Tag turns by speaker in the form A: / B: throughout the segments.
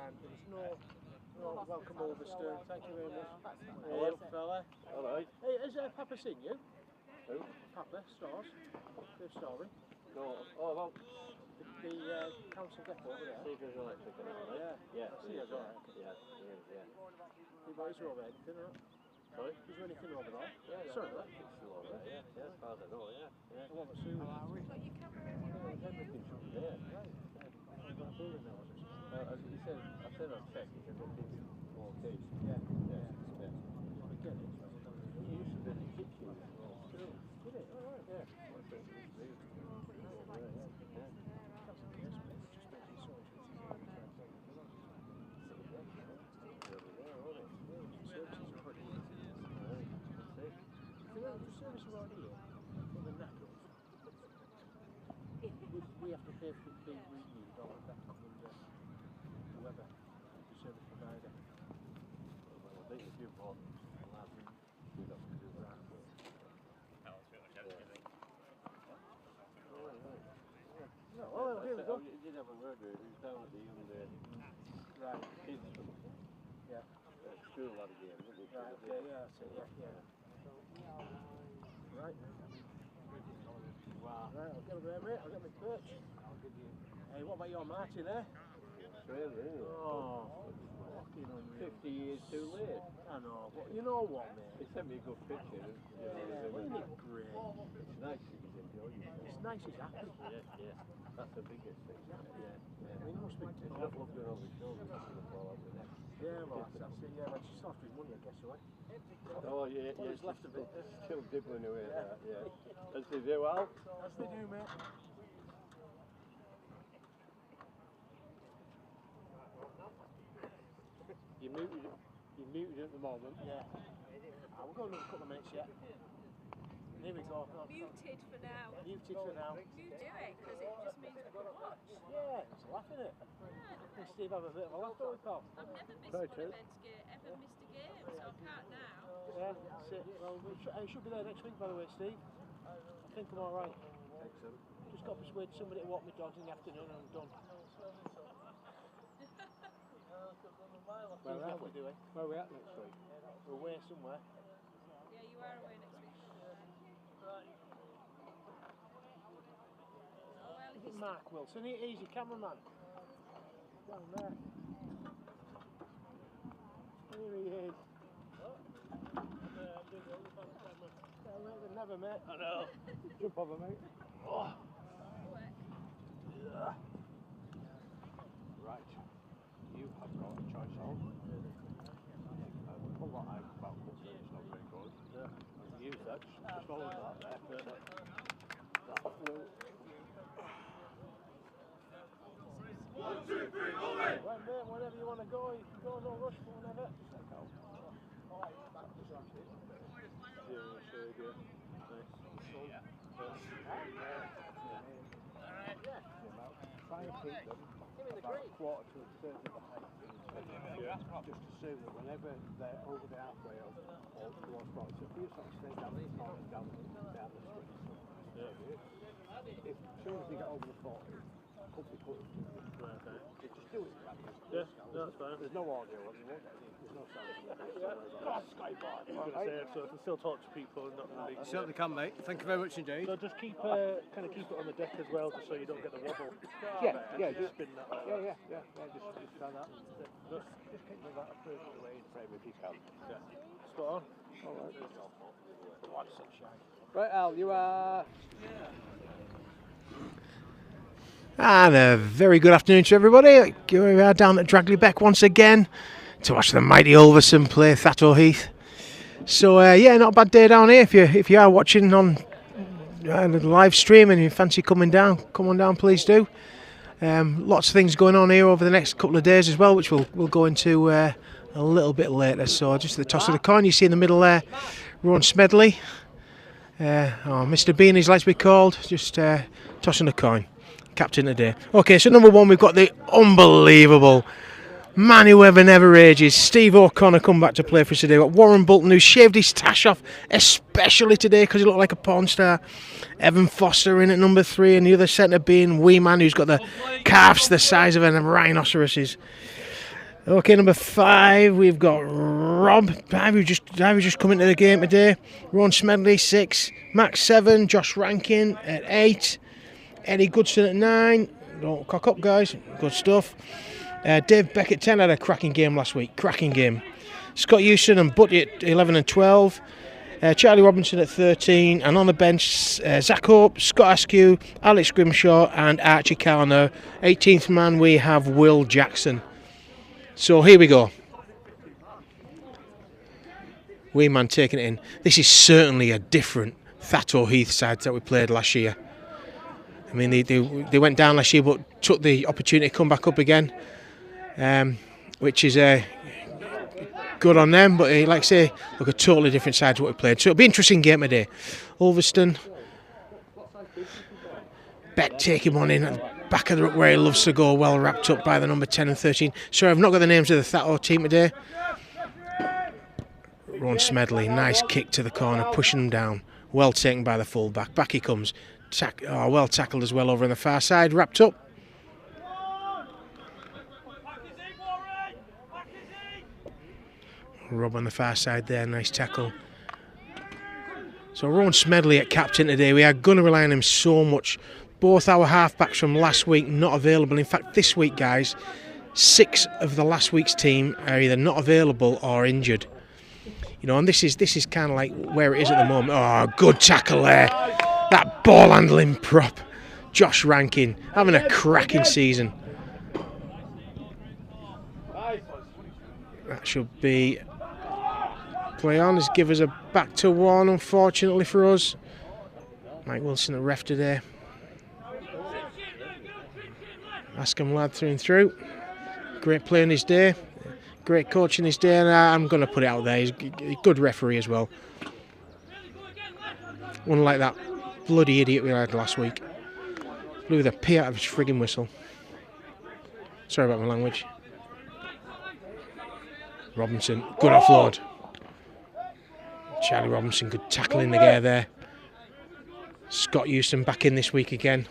A: and there was no welcome Ulverston. Thank you very much.
B: Hello.
A: Fella.
B: Alright.
A: Hey, has Papa seen you?
B: Who?
A: Papa, Stars. Good story.
B: No. Oh, well.
A: The council depot over there.
B: See if there's electric and all that.
A: Yeah.
B: Yeah.
A: See, that's alright.
B: Yeah.
A: You guys are over there, anything, right?
B: Sorry?
A: Is there anything over there?
B: Yeah.
A: Sorry,
B: Electric's still over there. Yeah. As far as I know, yeah.
A: I want to see.
C: Got your camera everywhere, you?
B: Everything should be there.
A: Right. I've got a building now, is it?
B: As he said, I said I'd check. He said, look, it's more case.
A: Yeah.
B: Yeah.
A: I get it.
B: He used to be in the kitchen. Still.
A: Did it? All right.
B: Yeah.
A: We have to pay for it being renewed, or would that come under whoever, the service provider?
B: Well, I think if you bought you'd have to do that.
A: No, oh, here we go.
B: You did have a word with it. He was down at the
A: Right.
B: kids
A: Yeah.
B: school had a game, didn't he?
A: Right, yeah, that's it, yeah. Right.
B: Wow.
A: Right, I'll get over there, mate. I'll get my perch.
B: I'll give you
A: Hey, what about your Marty there?
B: Australia, isn't it?
A: Oh, fucking unreal.
B: 50 years too late.
A: I know, but you know what, mate?
B: He sent me a good picture.
A: Isn't it great?
B: It's nice that he's enjoying it.
A: It's nice he's happy.
B: Yeah. That's the biggest thing.
A: I mean, he must be
B: It's not looking over his shoulder, it's going to fall out the neck.
A: Yeah, well, that's it. Yeah, that's just after his money, I guess, right?
B: Oh, yeah.
A: What is left of it?
B: Still dibbling away there, yeah. As they do, Al.
A: As they do, mate.
B: You're muted at the moment.
A: Yeah. We'll go another couple of minutes yet. Here we go.
C: Muted for now.
A: Muted for now.
C: You do it, because it just means we can watch.
A: Yeah, it's a laugh, isn't it? Me and Steve have a bit of a laugh, don't we, pal?
C: I've never missed
B: Sorry,
C: one
B: Ted.
C: ever missed a game, so I can't now.
A: Yeah, that's it. Well, I should be there next week, by the way, Steve. I think I'm alright.
B: Excellent.
A: Just got to persuade somebody to walk my dogs in the afternoon and I'm done.
B: Where are we?
A: doing?
B: Where are we at next week?
A: We're away somewhere.
C: Yeah, you are away next week. Oh, well,
A: Is it Mark Wilson? Easy cameraman. Down there. Here he is. Never, mate.
B: I know. Jump over, mate. Oh.
A: Yeah.
B: Right. You have got a choice of. Pull that out about it's not very good. Yeah. Use that. Just hold that there. That will.
A: 1, 2, 3, go, mate! Right, mate, whenever you want to go, you can go, no rush, whenever.
B: Try and keep them about a quarter to a third of the height. Just to say that whenever they're over the halfway or towards front, so if you sort of stay down the corner, down the street, if as soon as you get over the 40, could be close to you.
A: Right, okay.
B: Just do it.
A: Yeah, that's fine.
B: There's no audio, there's no sound.
A: So I can still talk to people and not really.
D: You certainly can, mate. Thank you very much indeed.
A: So just keep kind of keep it on the deck as well, just so you don't get the wobble.
B: Just
A: spin that way.
B: just try that. Just keep that further away in frame if you can.
A: Yeah. Spot on.
B: Alright. Right, Al, you are.
D: And a very good afternoon to everybody. We are down at Dragley Beck once again to watch the mighty Ulverston play Thatto Heath. So yeah, not a bad day down here. If you are watching on the live stream and you fancy coming down, come on down, please do. Lots of things going on here over the next couple of days as well, which we'll go into a little bit later. So just the toss of the coin, you see in the middle there, Ron Smedley. Mr. Bean, he's like to be called, just tossing a coin. Captain today. Okay, so number one, we've got the unbelievable man who never ages, Steve O'Connor, come back to play for us today. We've got Warren Bolton, who shaved his tash off, especially today because he looked like a porn star. Evan Foster in at number 3, and the other centre being Wee Man, who's got the calves the size of a rhinoceros's. Okay, number 5, we've got Rob. Who's just come into the game today. Ron Smedley, 6. Max, 7. Josh Rankin at 8. Eddie Goodson at 9. Don't cock up, guys. Good stuff. Dave Beck at 10 had a cracking game last week. Cracking game. Scott Houston and Butty at 11 and 12. Charlie Robinson at 13. And on the bench, Zach Hope, Scott Askew, Alex Grimshaw and Archie Carner. 18th man, we have Will Jackson. So here we go. Wee man taking it in. This is certainly a different Thatto Heath side that we played last year. I mean, they went down last year but took the opportunity to come back up again, which is good on them. But like I say, look, a totally different side to what we played. So it'll be an interesting game today. Ulverston. Beck taking one in at the back of the ruck where he loves to go, well wrapped up by the number 10 and 13. Sorry, I've not got the names of the Thatto team today. Ron Smedley, nice kick to the corner, pushing him down. Well taken by the full-back. Back he comes. Well tackled as well over on the far side, wrapped up. Rob on the far side there, nice tackle. So Ron Smedley at captain today. We are going to rely on him so much. Both our halfbacks from last week not available. In fact, this week, guys, 6 of the last week's team are either not available or injured. You know, and this is kind of like where it is at the moment. Oh, good tackle there. That ball handling prop. Josh Rankin having a cracking season. That should be play on. Let's give us a back to 1, unfortunately for us. Mike Wilson, the ref today. Askham lad through and through. Great play on his day. Great coach in his day, and I'm going to put it out there. He's a good referee as well. Unlike that bloody idiot we had last week. Blew the pee out of his frigging whistle. Sorry about my language. Robinson, good offload. Charlie Robinson, good tackle in the gear there. Scott Houston back in this week again.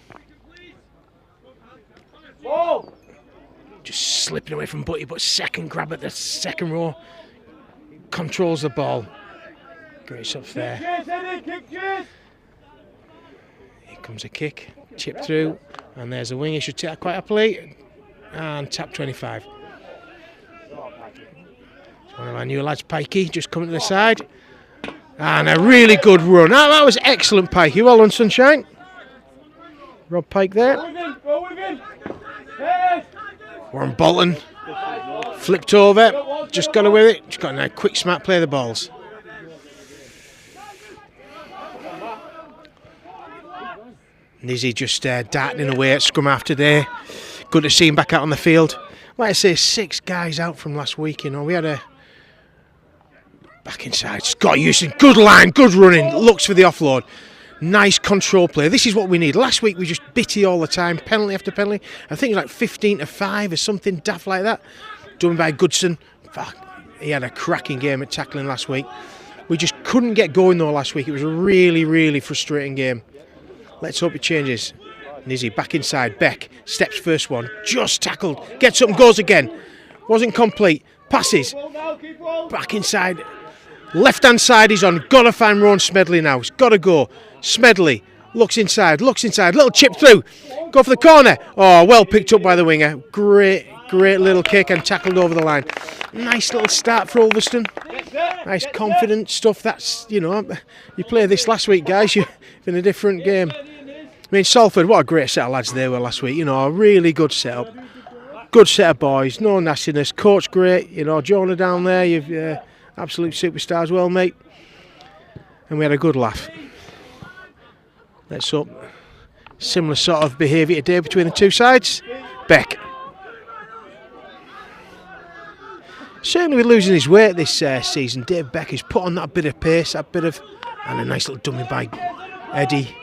D: Just slipping away from Butty, but second grab at the second row. Controls the ball. Great stuff there. Here comes a kick. Chip through. And there's a wing. He should take that quite happily. And tap 25. One of our new lads, Pikey, just coming to the side. And a really good run. Oh, that was excellent, Pikey. Well done, Sunshine. Rob Pike there. Warren Bolton. Flipped over. Just got away with it. Just got a quick, smart play of the balls. Nizzy just darting away at scrum half today. Good to see him back out on the field. Like I say, 6 guys out from last week. You know, we had a back inside. Scott Houston, good line, good running. Looks for the offload. Nice control play. This is what we need. Last week we just bitty all the time, penalty after penalty. I think it was like 15-5 or something daft like that. Done by Goodson. Fuck, he had a cracking game at tackling last week. We just couldn't get going though last week. It was a really, really frustrating game. Let's hope it changes. Nizzy back inside. Beck steps first one. Just tackled. Gets up and goes again. Wasn't complete. Passes. Back inside. Left hand side he's on. Got to find Ron Smedley now. He's got to go. Smedley looks inside. Little chip through. Go for the corner. Oh, well picked up by the winger. Great little kick and tackled over the line. Nice little start for Ulverston. Nice confident stuff. That's, you know, you played this last week, guys. You're in a different game. I mean, Salford, what a great set of lads they were last week. You know, a really good setup. Good set of boys. No nastiness. Coach great. You know, Jonah down there. You've absolute superstar as well, mate. And we had a good laugh. Let's hope similar sort of behaviour today between the two sides. Beck. Certainly with losing his weight this season, Dave Beck has put on that bit of pace, and a nice little dummy by Eddie.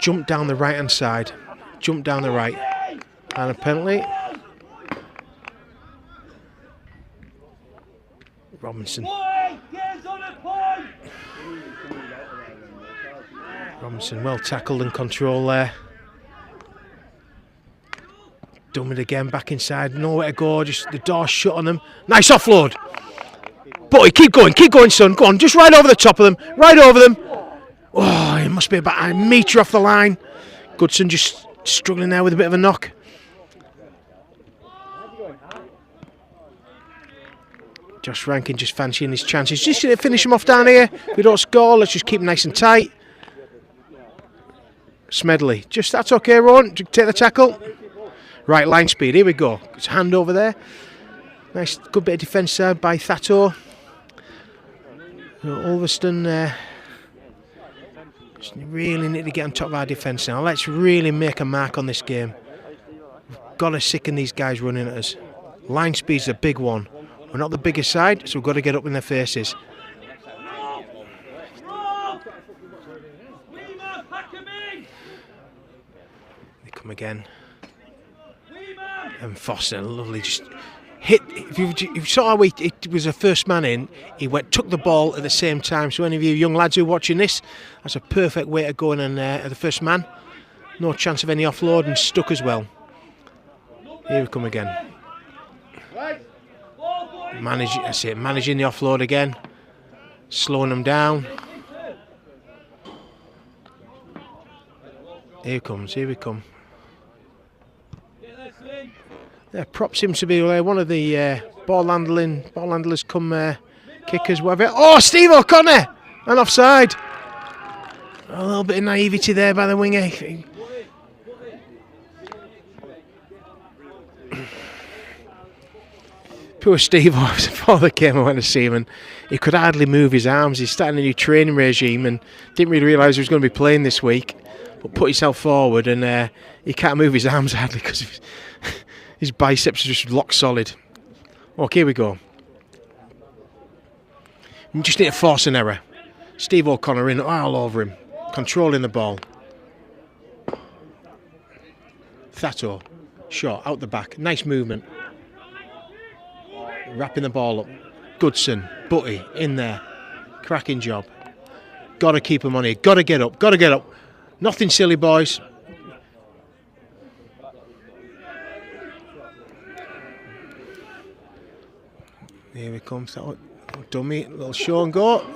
D: Jump down the right hand side. Jump down the right. And a penalty. Robinson. Robinson well tackled and control there. Done it again, back inside, nowhere to go, just the door shut on them. Nice offload. Boy, keep going, son. Go on, just right over the top of them, right over them. Oh, it must be about a metre off the line. Goodson just struggling there with a bit of a knock. Josh Rankin just fancying his chances. Just to finish him off down here. If we don't score, let's just keep him nice and tight. Smedley, just that's okay, Rowan. Take the tackle. Right, line speed, here we go. It's hand over there. Nice, good bit of defence there by Thatto. Ulverston just really need to get on top of our defence now. Let's really make a mark on this game. We've got to sicken these guys running at us. Line speed's a big one. We're not the biggest side, so we've got to get up in their faces. They come again. And Foster, lovely, just hit. If you saw how it was a first man in, he took the ball at the same time. So any of you young lads who are watching this, that's a perfect way to go in and the first man. No chance of any offload and stuck as well. Here we come again. Managing the offload again, slowing them down. Here we come. Yeah, prop seems to be one of the ball handlers come kickers, whatever. Oh, Steve O'Connor! And offside. A little bit of naivety there by the winger. Poor Steve, before the game I went to see him and he could hardly move his arms. He's starting a new training regime and didn't really realise he was going to be playing this week. But put himself forward and he can't move his arms hardly because his biceps are just lock solid. Okay, here we go. We just need to force an error. Steve O'Connor in all over him, controlling the ball. Thatto, shot out the back, nice movement. Wrapping the ball up. Goodson, Butty in there. Cracking job. Got to keep him on here. Got to get up. Nothing silly, boys. Here we come. Dummy, little show and go.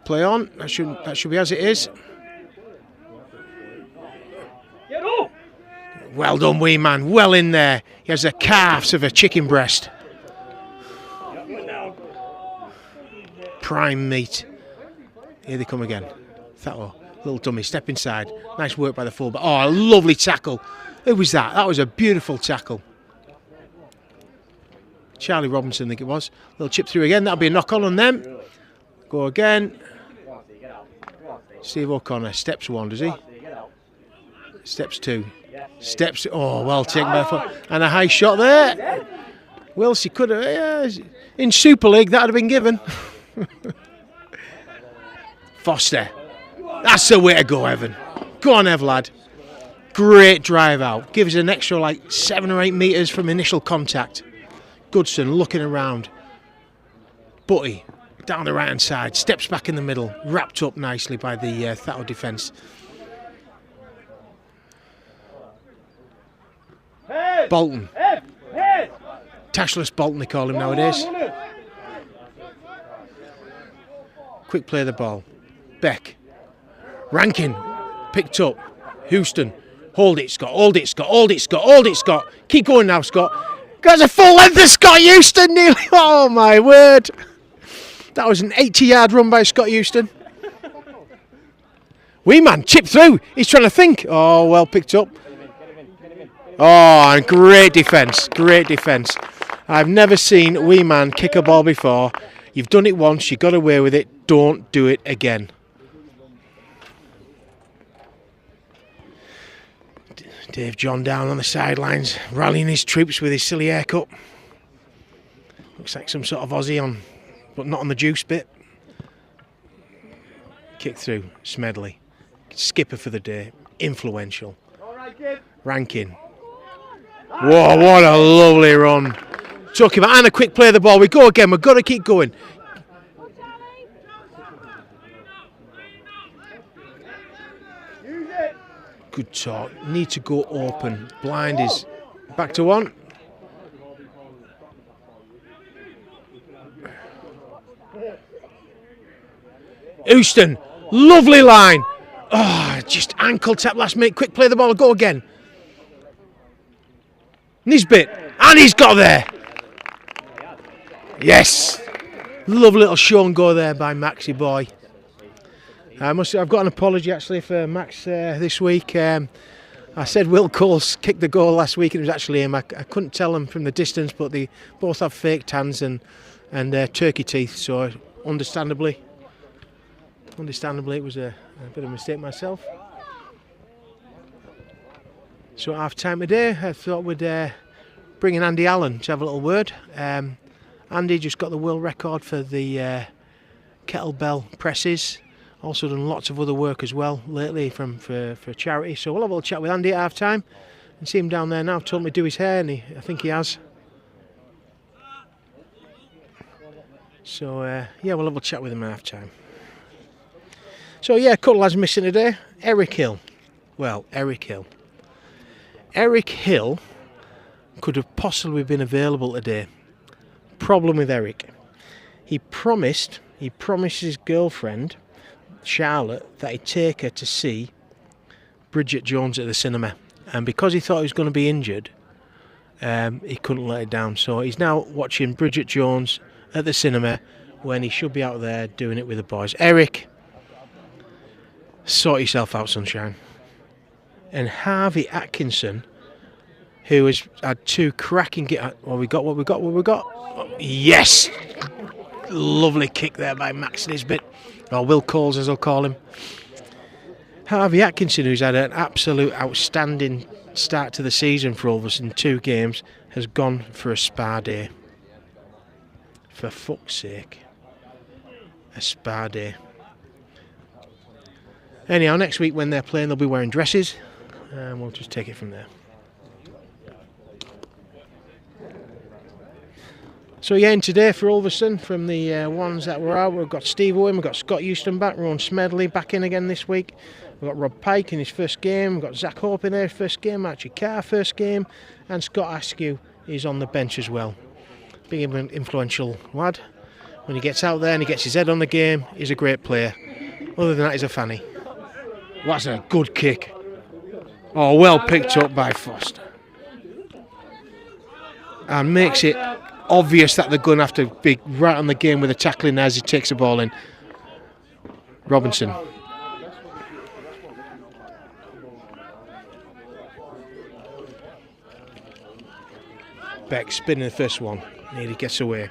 D: Play on. That should be as it is. Well done, wee man. Well in there. He has the calves of a chicken breast. Prime meat. Here they come again. Thatto, little dummy, step inside. Nice work by the fullback. Oh, a lovely tackle. Who was that? That was a beautiful tackle. Charlie Robinson, I think it was. Little chip through again. That'll be a knock on them. Go again. Steve O'Connor. Steps one, does he? Steps two. Steps. Oh, well taken by the foot. And a high shot there. Wills, he could have. In Super League, that would have been given. Foster. That's the way to go, Evan. Go on, Ev, lad. Great drive out. Gives an extra 7 or 8 metres from initial contact. Goodson looking around. Butty down the right hand side. Steps back in the middle. Wrapped up nicely by the Thatto defence. Bolton. Tashless Bolton, they call him nowadays. Quick play of the ball. Beck. Rankin. Picked up. Houston. Hold it, Scott. Hold it, Scott. Hold it, Scott. Hold it, Scott. Keep going now, Scott. Got a full length of Scott Houston nearly. Oh, my word. That was an 80-yard run by Scott Houston. Wee man, chip through. He's trying to think. Oh, well picked up. Oh, and great defence. Great defence. I've never seen wee man kick a ball before. You've done it once. You got away with it. Don't do it again. Dave John down on the sidelines, rallying his troops with his silly haircut. Looks like some sort of Aussie on, but not on the juice bit. Kick through, Smedley. Skipper for the day, influential. Rankin. Whoa, what a lovely run. Talking about, and a quick play of the ball. We go again, we've got to keep going. Good talk. Need to go open. Blind is Back to one. Houston, lovely line. Oh, just ankle tap last minute. Quick play the ball, go again. Nisbet, and he's got there. Yes, lovely little show and go there by Maxie boy. I've got an apology actually for Max this week. I said Will Coles kicked the goal last week and it was actually him. I couldn't tell him from the distance, but they both have fake tans and turkey teeth, so understandably it was a bit of a mistake myself. So at half time today I thought we'd bring in Andy Allen to have a little word. Andy just got the world record for the kettlebell presses. Also done lots of other work as well lately for charity. So we'll have a little chat with Andy at half time and see him down there now. I've told him to do his hair and I think he has. So yeah, we'll have a chat with him at half time. So yeah, a couple of lads missing today. Eric Hill. Well, Eric Hill. Eric Hill could have possibly been available today. Problem with Eric. He promised his girlfriend Charlotte that he'd take her to see Bridget Jones at the cinema, and because he thought he was going to be injured, he couldn't let it down. So he's now watching Bridget Jones at the cinema when he should be out there doing it with the boys. Eric, sort yourself out, sunshine. And Harvey Atkinson, who has had two cracking what we got. Oh, yes, lovely kick there by Max Nisbet, or Will Coles as I'll call him. Harvey Atkinson, who's had an absolute outstanding start to the season for Ulverston, 2 games, has gone for a spa day. For fuck's sake, a spa day. Anyhow, next week when they're playing, they'll be wearing dresses, and we'll just take it from there. So yeah, and today for Ulverston, from the ones that were out, we've got Steve Owen, we've got Scott Houston back, Rowan Smedley back in again this week. We've got Rob Pike in his first game, we've got Zach Hope in there, first game, Archie Carr first game, and Scott Askew is on the bench as well. Big influential lad. When he gets out there and he gets his head on the game, he's a great player. Other than that, he's a fanny. That's a good kick. Oh, well picked up by Foster. And makes it obvious that they're going to have to be right on the game with the tackling as he takes the ball in. Robinson. Beck spinning the first one. Nearly gets away.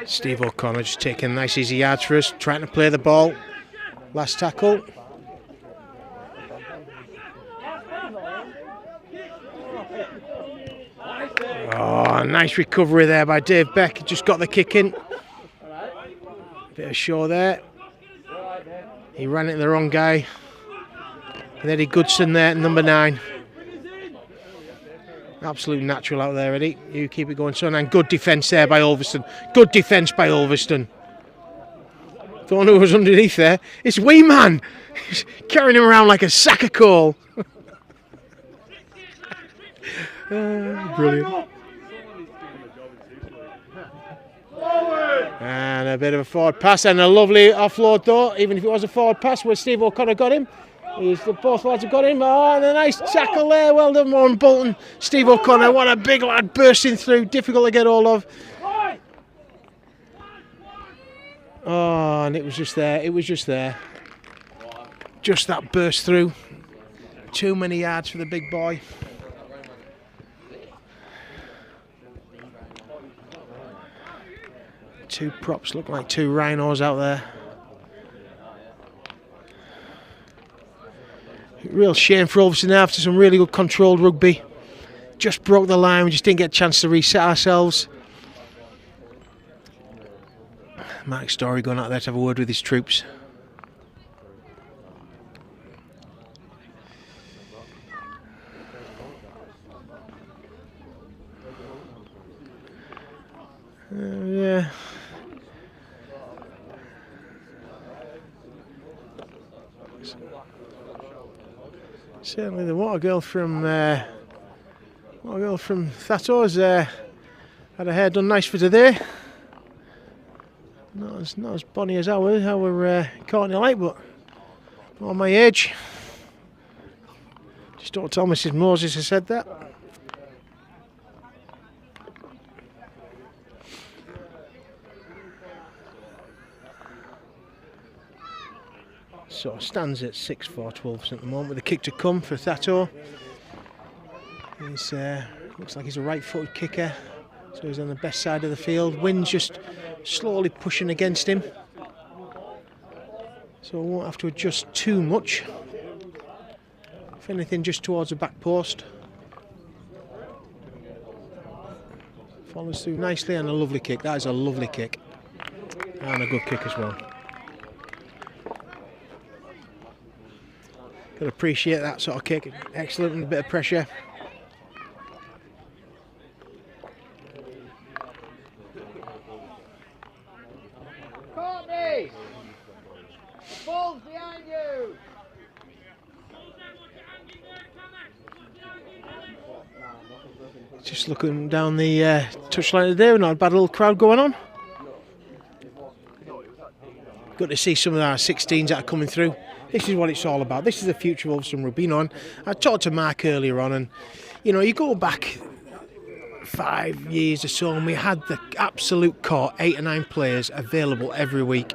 D: Steve O'Connor just taking nice easy yards for us, trying to play the ball. Last tackle. Oh, nice recovery there by Dave Beck. Just got the kick in. Bit of show there. He ran into the wrong guy. And Eddie Goodson there, number 9. Absolute natural out there, Eddie. You keep it going, son. And good defence there by Ulverston. Good defence by Ulverston. Don't know who was underneath there. It's Wee Man. He's carrying him around like a sack of coal. Brilliant. And a bit of a forward pass and a lovely offload though, even if it was a forward pass where Steve O'Connor got him. Both lads have got him. Oh, and a nice tackle there. Well done, Warren Bolton. Steve O'Connor, what a big lad bursting through. Difficult to get hold of. Oh, and it was just there. It was just there. Just that burst through. Too many yards for the big boy. Two props look like 2 rhinos out there. Real shame for Ulverston after some really good controlled rugby. Just broke the line, we just didn't get a chance to reset ourselves. Mark Story going out there to have a word with his troops. Certainly the water girl from Thatto has had her hair done nice for today. Not as bonny as our Courtney like, but not my age. Just don't tell Mrs. Moses I said that. So stands at 6-4 to Ulverston at the moment with a kick to come for Thatto. He's looks like he's a right-footed kicker, so he's on the best side of the field. Wind's just slowly pushing against him, so we won't have to adjust too much. If anything, just towards the back post. Follows through nicely, and a lovely kick. That is a lovely kick, and a good kick as well. Could appreciate that sort of kick. Excellent, and a bit of pressure.
B: Courtney! The ball's behind you!
D: Just looking down the touchline today, not a bad little crowd going on. Good to see some of our 16s that are coming through. This is what it's all about. This is the future of Ulverston rugby. You know, and I talked to Mark earlier on, and you know, you go back 5 years or so, and we had the absolute core, 8 or 9 players available every week.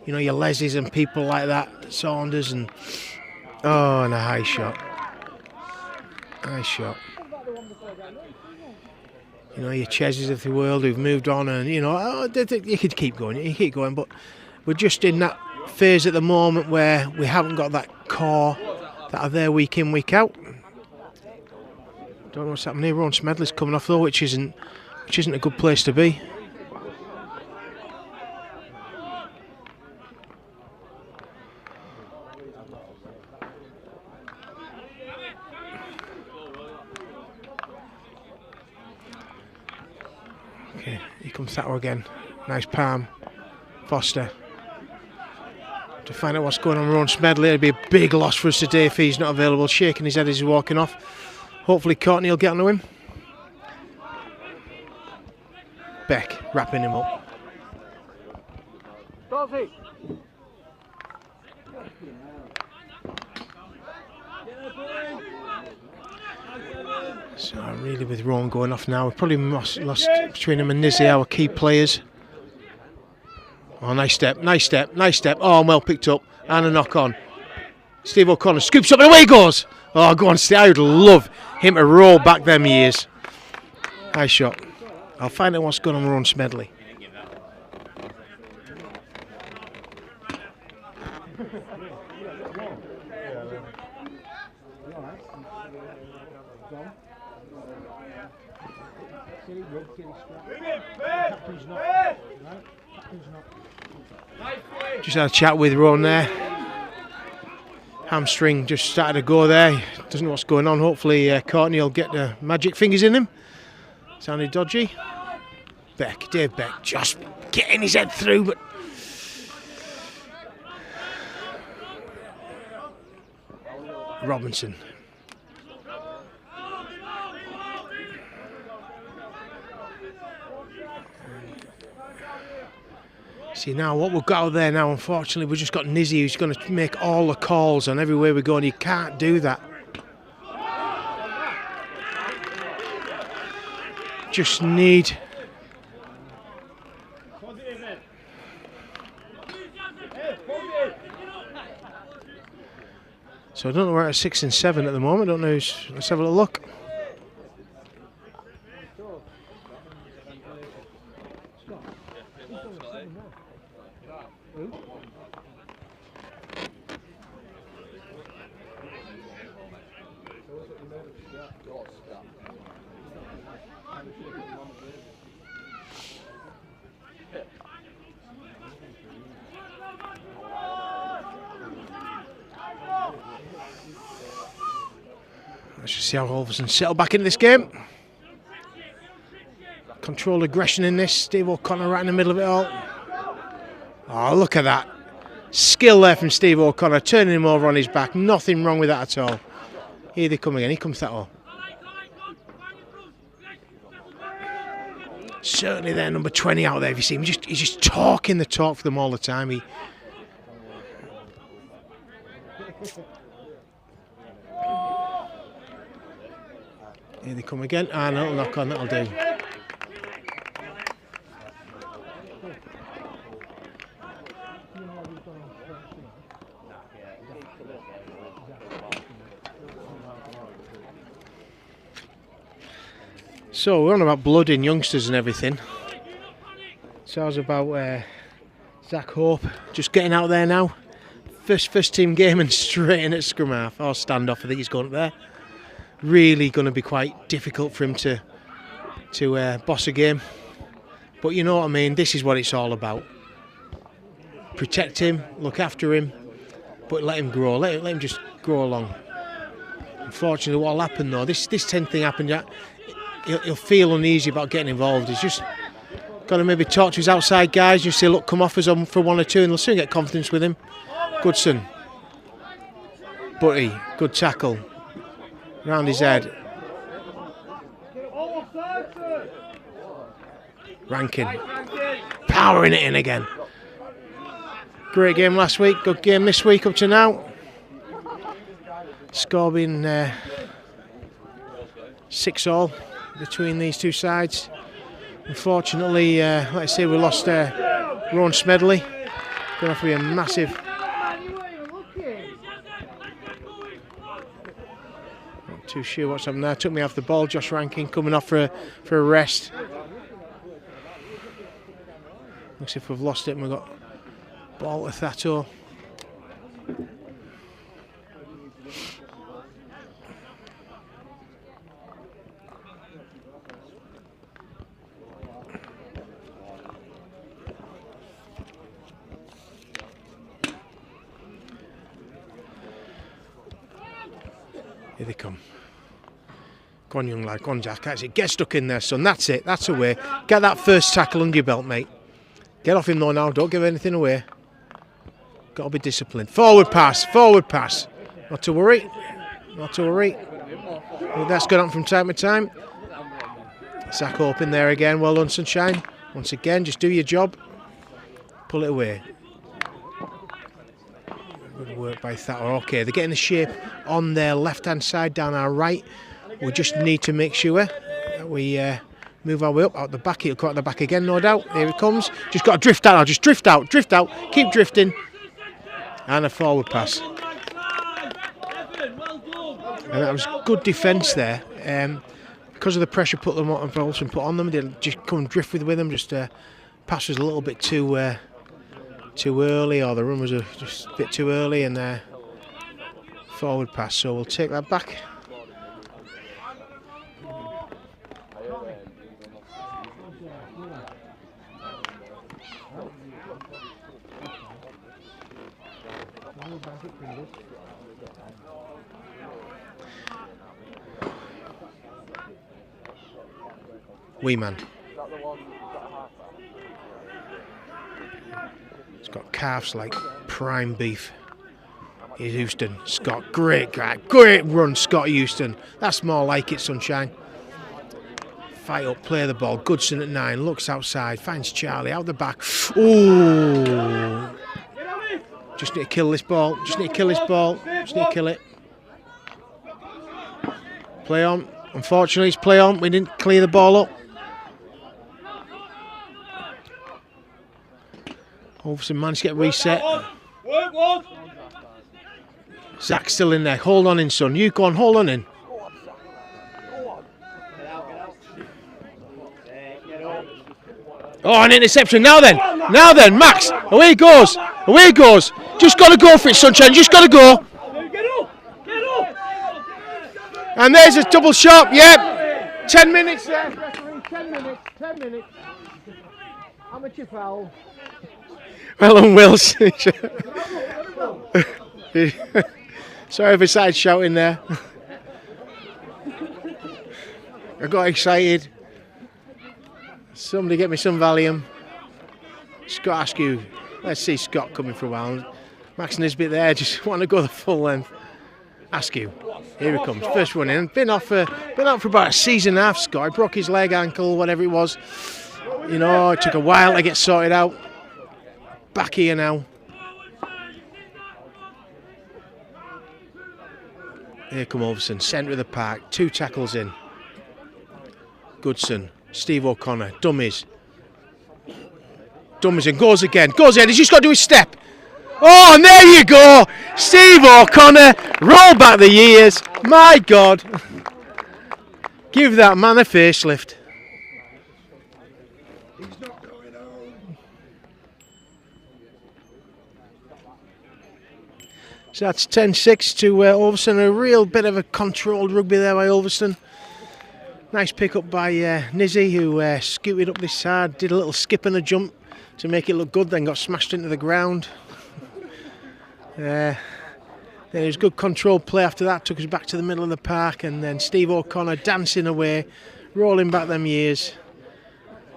D: You know, your Leslie's and people like that, Saunders, and and a high shot. High shot. You know, your Cheses of the world who've moved on, and you know, you could keep going, but we're just in that phase at the moment where we haven't got that core that are there week in, week out. Don't know what's happening here. Rowan Smedley's coming off though, which isn't a good place to be. Okay, here comes Thatto again. Nice palm. Foster. To find out what's going on with Rowan Smedley. It'd be a big loss for us today if he's not available. Shaking his head as he's walking off. Hopefully Courtney will get onto him. Beck wrapping him up. So really with Rowan going off now, we've probably lost between him and Nizzy, our key players. Oh, nice step. Oh, well picked up. And a knock on. Steve O'Connor scoops up and away he goes. Oh, go on, Steve. I would love him to roll back them years. High shot. I'll find out what's going on with Rowan Smedley. Just had a chat with Rowan there. Hamstring just started to go there. Doesn't know what's going on. Hopefully Courtney will get the magic fingers in him. Sounded dodgy. Dave Beck just getting his head through, but Robinson. See now what we've got out there now, unfortunately we've just got Nizzy who's going to make all the calls on everywhere we go, and you can't do that. Just need so I don't know, we're at 6 and 7 at the moment. I don't know let's have a little look. Let's just see how Ulverston settle back into this game. Controlled aggression in this. Steve O'Connor right in the middle of it all. Oh, look at that. Skill there from Steve O'Connor, turning him over on his back. Nothing wrong with that at all. Here they come again. Here comes Thatto. Certainly there, number 20 out there. If you see him, he's just talking the talk for them all the time. Here they come again. And a little knock on, that'll do. So we're on about blood in youngsters and everything. So I was about Zach Hope just getting out there now. First team game and straight in at scrum half or standoff. I think he's going up there. Really going to be quite difficult for him to boss a game. But you know what I mean. This is what it's all about. Protect him, look after him, but let him grow. Let him just grow along. Unfortunately, what'll happen though? This 10th thing happened. He'll feel uneasy about getting involved. He's just got to maybe talk to his outside guys. Just say, look, come off us on for 1 or 2, and they'll soon get confidence with him. Goodson. Butty, good tackle. Round his head. Rankin. Powering it in again. Great game last week, good game this week up to now. Score being 6-all. Between these two sides. Unfortunately, let's say we lost Ron Smedley. Going to have to be a massive. Not too sure what's happened there. Took me off the ball. Josh Rankin coming off for a rest. Looks if we've lost it and we've got ball to Thatto. Here they come. Go on, young lad. Go on, Jack. That's it. Get stuck in there, son. That's it. That's away. Get that first tackle under your belt, mate. Get off him though now. Don't give anything away. Got to be disciplined. Forward pass. Forward pass. Not to worry. Not to worry. That's going on from time to time. Zach Hope in there again. Well done, Sunshine. Once again, just do your job. Pull it away. Good work by Thatto. Okay, they're getting the shape on their left-hand side, down our right. We just need to make sure that we move our way up out the back. He'll come out the back again, no doubt. Here it comes. Just got to drift out now. Just drift out. Drift out. Keep drifting. And a forward pass. And that was good defence there. Because of the pressure put on them, they'll just come and drift with them. Just pass was a little bit too early, or the run was just a bit too early, and forward pass. So we'll take that back. Wee man. It's got calves like prime beef. Here's Houston. Scott, great guy. Great run, Scott Houston. That's more like it, Sunshine. Fight up, play the ball. Goodson at 9, looks outside, finds Charlie out the back. Ooh. Just need to kill this ball. Just need to kill this ball. Just need to kill it. Play on. Unfortunately, it's play on. We didn't clear the ball up. Ulverston managed to get reset. Zach's still in there. Hold on in, son. You go on, hold on in. Oh, an interception. Now then, Max. Away he goes. Away he goes. Just got to go for it, Sunshine. Just got to go. And there's a double shot. Yep. 10 minutes there. 10 minutes. 10 minutes. Amateur foul. Well done, Wills. Sorry if I started shouting there. I got excited. Somebody get me some Valium. Scott Askew. Let's see Scott coming for a while. Max Nisbet there, just want to go the full length. Askew, here he comes, first one in. Been out for about a season and a half, Scott. He broke his leg, ankle, whatever it was. You know, it took a while to get sorted out. Back here now. Here come Ulverston, centre of the park, 2 tackles in. Goodson, Steve O'Connor, dummies. Dummies and goes again, he's just got to do his step. Oh, and there you go, Steve O'Connor, roll back the years, my God. Give that man a facelift. So that's 10-6 to Ulverston. A real bit of a controlled rugby there by Ulverston. Nice pick up by Nizzy, who scooted up this side, did a little skip and a jump to make it look good, then got smashed into the ground. There was good controlled play after that, took us back to the middle of the park, and then Steve O'Connor dancing away, rolling back them years.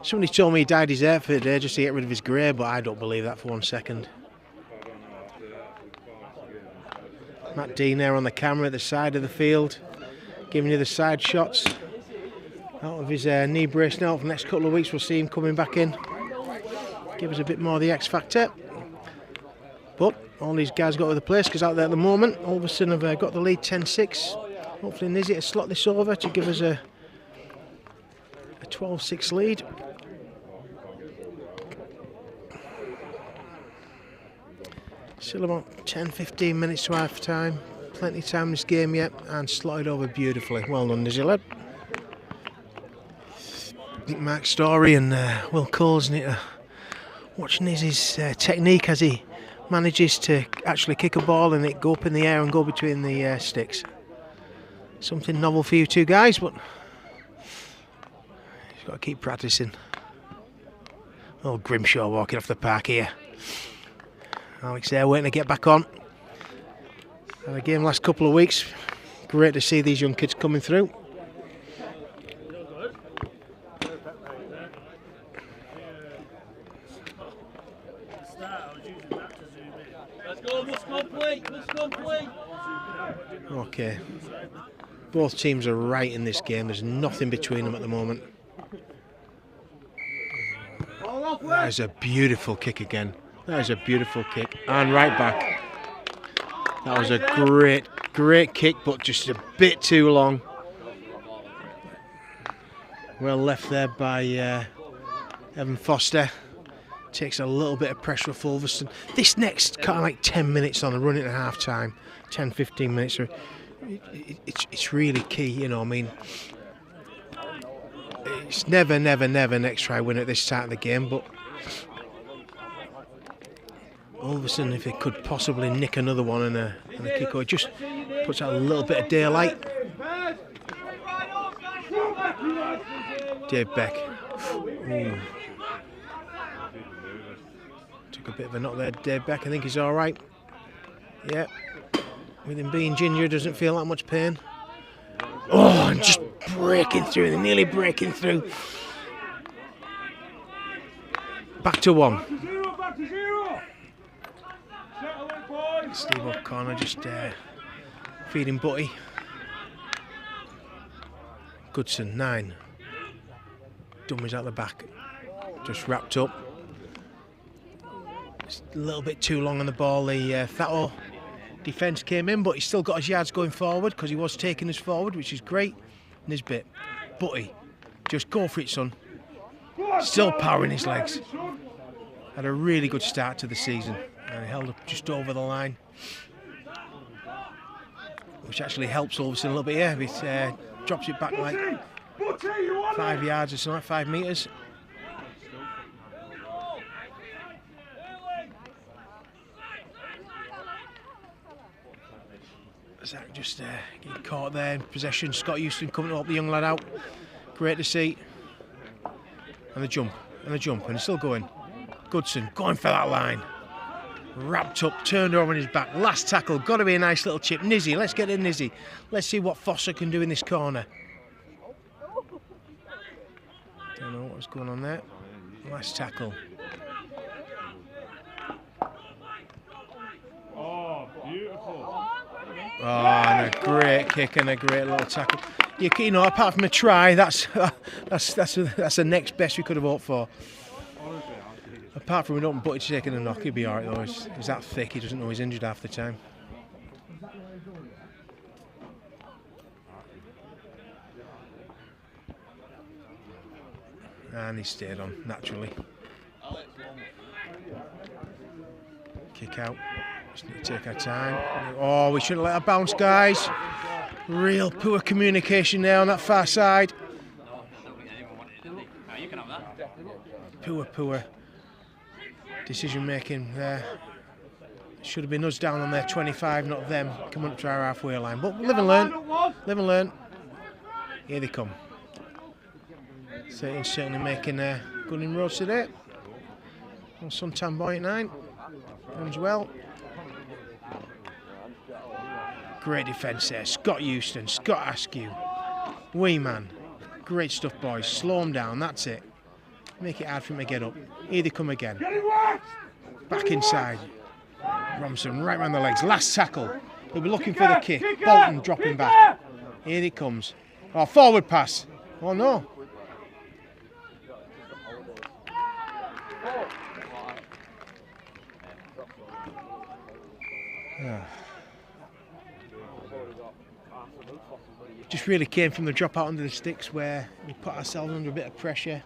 D: Somebody told me he dyed his hair for the day just to get rid of his grey, but I don't believe that for 1 second. Matt Dean there on the camera at the side of the field, giving you the side shots. Out of his knee brace now for the next couple of weeks, we'll see him coming back in. Give us a bit more of the X factor. But all these guys got to the place because out there at the moment, Ulverston have got the lead 10-6. Hopefully Nizzy to slot this over to give us a 12-6 lead. Still about 10-15 minutes to half time. Plenty of time in this game yet, and slotted over beautifully. Well done, Nizzy lad. I think Mark Story and Will Coles need to watch Nizzy's technique as he manages to actually kick a ball and it go up in the air and go between the sticks. Something novel for you two guys, but you've got to keep practicing. Oh, Grimshaw walking off the park here. Alex there waiting to get back on. Had a game last couple of weeks. Great to see these young kids coming through. Okay. Both teams are right in this game. There's nothing between them at the moment. That is a beautiful kick again. That is a beautiful kick. And right back. That was a great kick, but just a bit too long. Well left there by Evan Foster. Takes a little bit of pressure off Ulverston. This next kind of like 10 minutes on the run into half time, 10-15 minutes, it's really key, you know. I mean, it's never next try win at this start of the game, but Ulverston, if it could possibly nick another one and a kick, or it just puts out a little bit of daylight. Dave Beck. Ooh. Took a bit of a knock there, Dave Beck. I think he's all right. Yeah. With him being ginger, doesn't feel that much pain. Oh, and just breaking through. They're nearly breaking through. Back to one. Steve O'Connor just feeding Butty. Goodson, 9. Dummies out the back. Just wrapped up. Just a little bit too long on the ball. The Thatto defence came in, but he's still got his yards going forward because he was taking us forward, which is great. Nisbet, Butty, just go for it, son. Still powering his legs. Had a really good start to the season. And held up just over the line, which actually helps Ulverston a little bit here. It drops it back like 5 yards or something, 5 metres. Zach just getting caught there in possession. Scott Houston coming to help the young lad out. Great to see. And the jump, and he's still going. Goodson going for that line. Wrapped up, turned over on his back. Last tackle, got to be a nice little chip. Nizzy, let's get in Nizzy. Let's see what Foster can do in this corner. Don't know what's going on there. Last tackle. Oh, and a great kick and a great little tackle. You know, apart from a try, that's the next best we could have hoped for. Apart from an open butted taking a knock, he'd be alright though. He's that thick, he doesn't know he's injured half the time. And he stayed on, naturally. Kick out. Just need to take our time. Oh, we shouldn't let her bounce, guys. Real poor communication there on that far side. Poor decision making there. Should have been us down on their 25, not them coming up to our halfway line. But live and learn. Live and learn. Here they come. Certainly making good inroads today. Suntan Boy at 9. Runs well. Great defence there. Scott Houston, Scott Askew. Wee man. Great stuff, boys. Slow them down, that's it. Make it hard for him to get up. Here they come again. Back inside. Robinson right round the legs. Last tackle. He'll be looking for the kick. Bolton dropping back. Here it comes. Oh, forward pass. Oh no. Just really came from the drop out under the sticks where we put ourselves under a bit of pressure.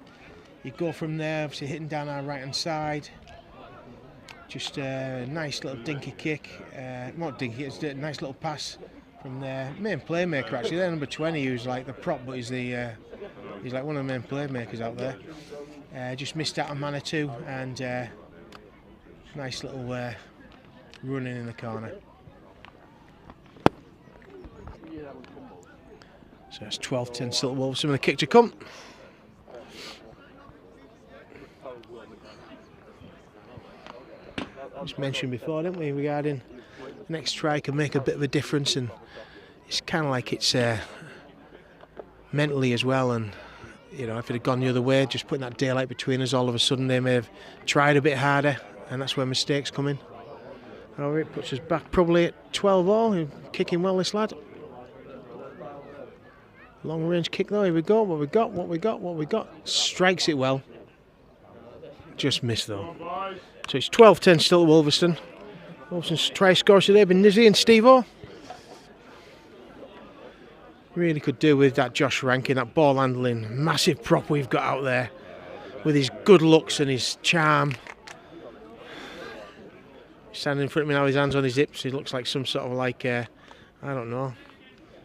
D: You go from there, obviously hitting down our right hand side. Just a nice little dinky kick. Not dinky, it's a nice little pass from their main playmaker actually. They're number 20, who's like the prop, but he's like one of the main playmakers out there. Just missed out on man or two, and nice little running in the corner. So it's 12-10 still at Wolverhampton with a kick to come. Just mentioned before, didn't we, regarding the next try can make a bit of a difference, and it's kind of like it's mentally as well. And you know, if it had gone the other way, just putting that daylight between us, all of a sudden they may have tried a bit harder, and that's where mistakes come in. However, it puts us back probably at 12-all. Kicking well, this lad. Long range kick though. Here we go. What we got. Strikes it well. Just missed though. So it's 12-10 still at Ulverston. Ulverston's try scores today been Nizzy and Steve-O. Really could do with that Josh Rankin, that ball handling, massive prop we've got out there, with his good looks and his charm. Standing in front of me now, his hands on his hips. He looks like some sort of like, I don't know,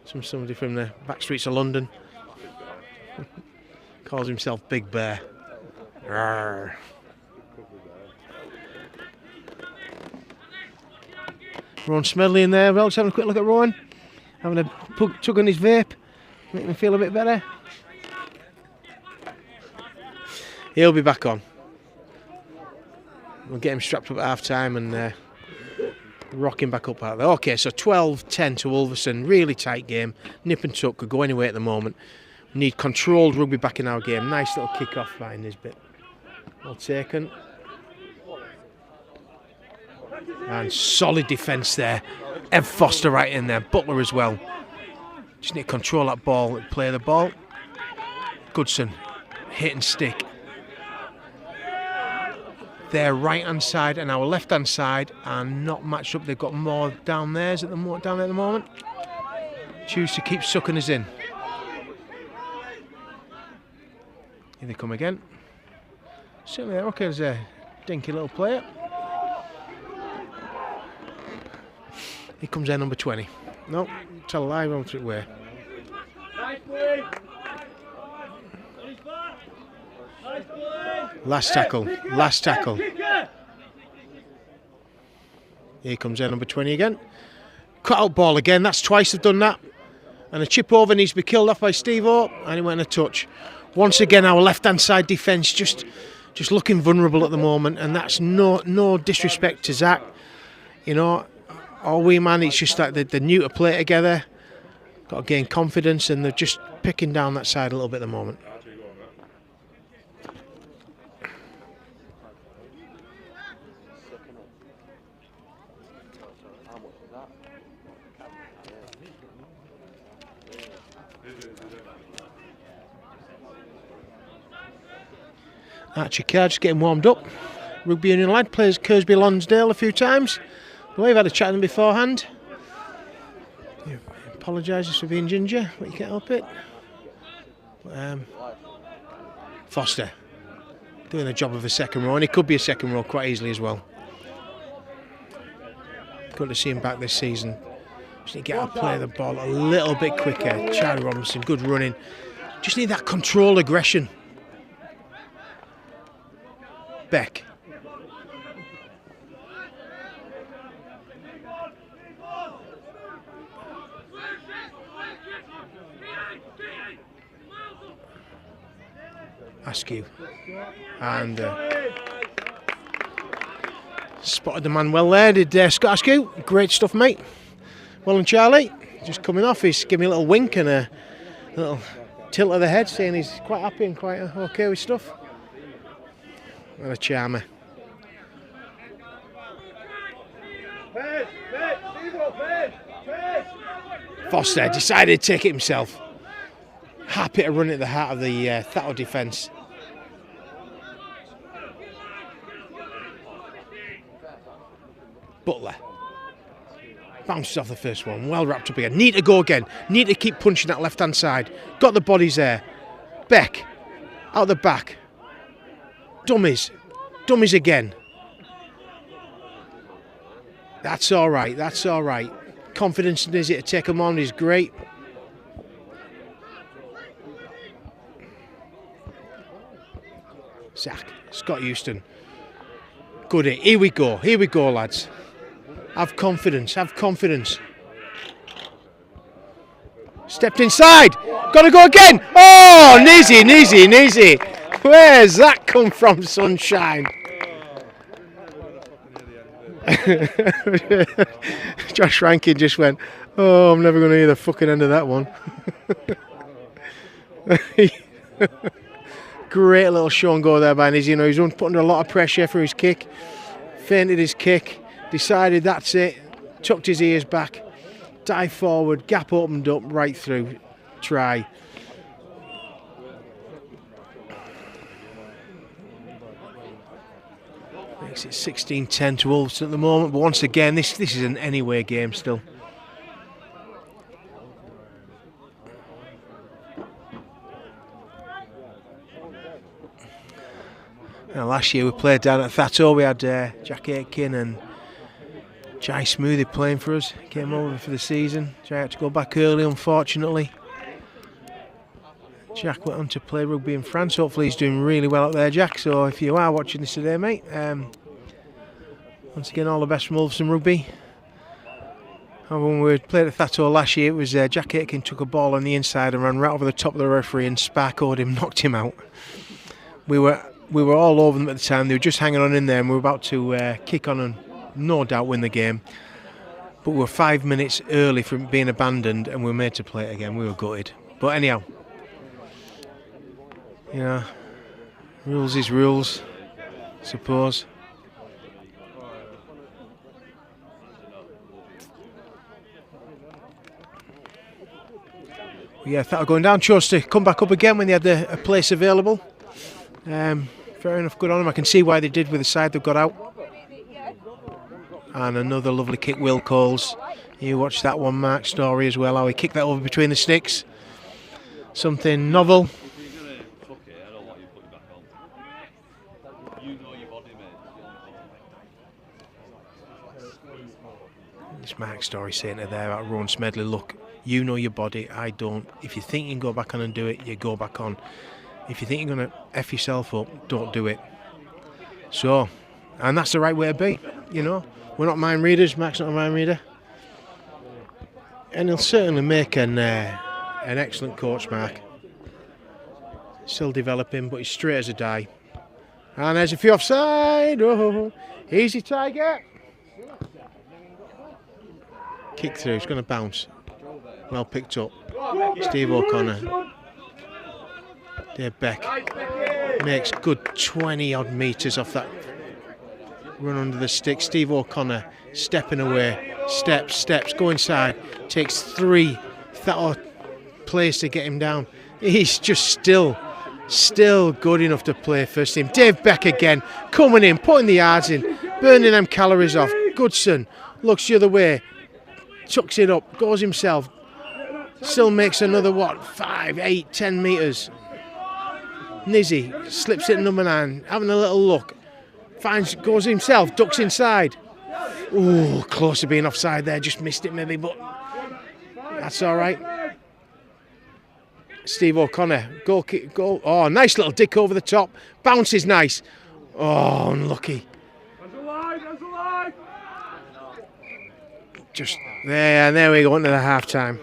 D: somebody from the back streets of London. Calls himself Big Bear. Arrgh. Rowan Smedley in there. Well, just having a quick look at Rowan. Having a tug on his vape. Making him feel a bit better. He'll be back on. We'll get him strapped up at half time and rock him back up out there. Okay, so 12-10 to Ulverston. Really tight game. Nip and tuck, could go anywhere at the moment. We need controlled rugby back in our game. Nice little kick off by Nisbet. Well taken. And solid defence there. Ev Foster right in there. Butler as well. Just need to control that ball, play the ball. Goodson, hit and stick. Their right hand side and our left hand side are not matched up. They've got more down there at the moment. Choose to keep sucking us in. Here they come again. Certainly they're okay as a dinky little player. Here comes their number 20. No, tell a lie, won't it way. Last tackle. Here comes their number 20 again. Cut out ball again, that's twice they've done that. And a chip over needs to be killed off by Steve-O, and he went a touch. Once again, our left hand side defence just looking vulnerable at the moment, and that's no disrespect to Zach. You know, all we man, it's just like they're new to play together. Got to gain confidence, and they're just picking down that side a little bit at the moment. Archie Carr just getting warmed up. Rugby union lad, plays Kersby Lonsdale a few times. We've had a chat with him beforehand. He apologises for being ginger, but you can't help it. Foster doing the job of a second row, and he could be a second row quite easily as well. Good to see him back this season. Just need to get out and play the ball a little bit quicker. Charlie Robinson, good running. Just need that controlled aggression. Beck. Askew. And spotted the man well there, did Scott Askew. Great stuff, mate. Well and Charlie, just coming off, he's giving me a little wink and a little tilt of the head, saying he's quite happy and quite okay with stuff. What a charmer. Foster decided to take it himself. Happy to run at the heart of the Thatto defence. Butler bounces off the first one, well wrapped up again. Need to go again, need to keep punching that left hand side. Got the bodies there. Beck out the back. Dummies again. That's all right, that's all right. Confidence in Izzy to take him on is great. Zach, Scott Houston. Good hit. Here we go, lads. Have confidence, have confidence. Stepped inside. Gotta go again. Oh, Nizzy. Where's that come from, sunshine? Josh Rankin just went, oh, I'm never going to hear the fucking end of that one. Great little show and go there by Nizzy. You know, he's put under a lot of pressure for his kick. Feinted his kick. Decided that's it. Tucked his ears back. Dive forward. Gap opened up right through. Try. Makes it 16-10 to Ulverston at the moment. But once again, this is an anyway game still. Now, last year we played down at Thatto. We had Jack Aitken and Jai Smoothie playing for us. Came over for the season. Jai had to go back early, unfortunately. Jack went on to play rugby in France. Hopefully he's doing really well up there, Jack. So if you are watching this today, mate, once again, all the best from Ulverston Rugby. When we played at Thatto last year, it was Jack Aitken took a ball on the inside and ran right over the top of the referee and sparkled him, knocked him out. We were all over them at the time. They were just hanging on in there, and we were about to kick on and no doubt win the game. But we were 5 minutes early from being abandoned, and we were made to play it again. We were gutted. But anyhow, you know, rules is rules, I suppose. Yeah, Thatto going down. Chose to come back up again when they had a place available. Fair enough, good on them. I can see why they did with the side they've got out. And another lovely kick, Will Coles. You watched that one, Mark Story as well, how he kicked that over between the sticks. Something novel. It's Mark Story saying to there at Rowan Smedley, look, you know your body, I don't. If you think you can go back on and do it, you go back on. If you think you're going to F yourself up, don't do it. So, and that's the right way to be, you know. We're not mind readers, Mark's not a mind reader. And he'll certainly make an excellent coach, Mark. Still developing, but he's straight as a die. And there's a few offside. Oh, easy Tiger. Kick through, it's going to bounce. Well picked up. Steve O'Connor. Dave Beck makes good 20 odd metres off that run under the stick. Steve O'Connor stepping away, steps, go inside, takes 3 Thatto place to get him down. He's just still good enough to play first team. Dave Beck again, coming in, putting the yards in, burning them calories off. Goodson looks the other way, tucks it up, goes himself, still makes another, 5, 8, 10 metres. Nizzy slips it in number 9, having a little look, goes himself, ducks inside. Ooh, close to being offside there, just missed it maybe, but that's all right. Steve O'Connor, goal. Oh, nice little dick over the top. Bounce is nice. Oh, unlucky. Just there we go into the half time.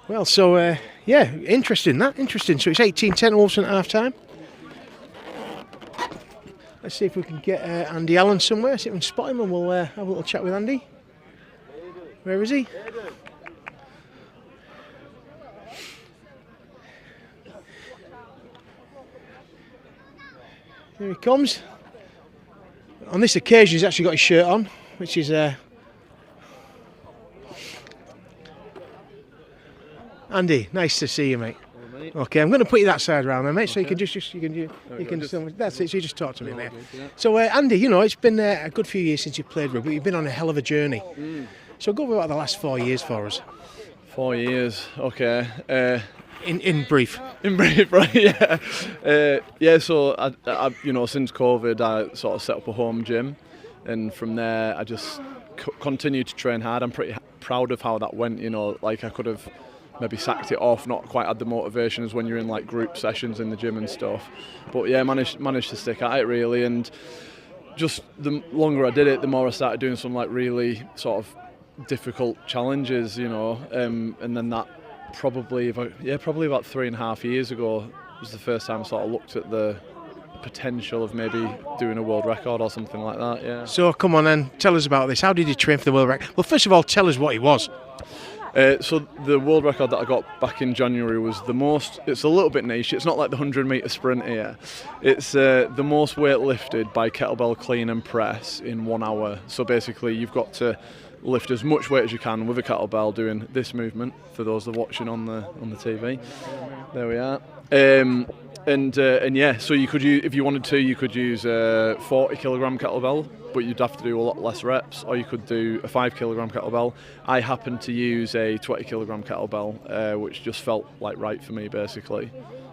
D: Well, so interesting. So it's 18-10 Ulverston at half time. Let's see if we can get Andy Allen somewhere. See if we can spot him, and we'll have a little chat with Andy. Where is he? Here he comes. On this occasion, he's actually got his shirt on, which is Andy. Nice to see you, mate. Okay, I'm going to put you that side round, mate, so you can just that's it. So you just talk to me, mate. So, Andy, you know, it's been a good few years since you played rugby. You've been on a hell of a journey. So go about the last 4 years for us.
E: 4 years, okay.
D: In brief.
E: In brief, right? Yeah. So I since COVID, I sort of set up a home gym, and from there I just continued to train hard. I'm pretty proud of how that went. You know, like I could have maybe sacked it off, not quite had the motivation as when you're in like group sessions in the gym and stuff. But yeah, managed to stick at it really, and just the longer I did it, the more I started doing some like really sort of difficult challenges. You know, and then that. Probably about 3.5 years ago was the first time I sort of looked at the potential of maybe doing a world record or something like that. Yeah.
D: So come on then, tell us about this. How did you train for the world record? Well, first of all, tell us what it was.
E: So the world record that I got back in January was it's a little bit niche. It's not like the 100-metre sprint here. It's the most weight lifted by kettlebell clean and press in 1 hour. So basically you've got to lift as much weight as you can with a kettlebell doing this movement for those that are watching on the TV. There we are. And yeah, so you could use, if you wanted to, you could use a 40 kilogram kettlebell, but you'd have to do a lot less reps, or you could do a 5 kilogram kettlebell. I happened to use a 20 kilogram kettlebell, which just felt like right for me basically.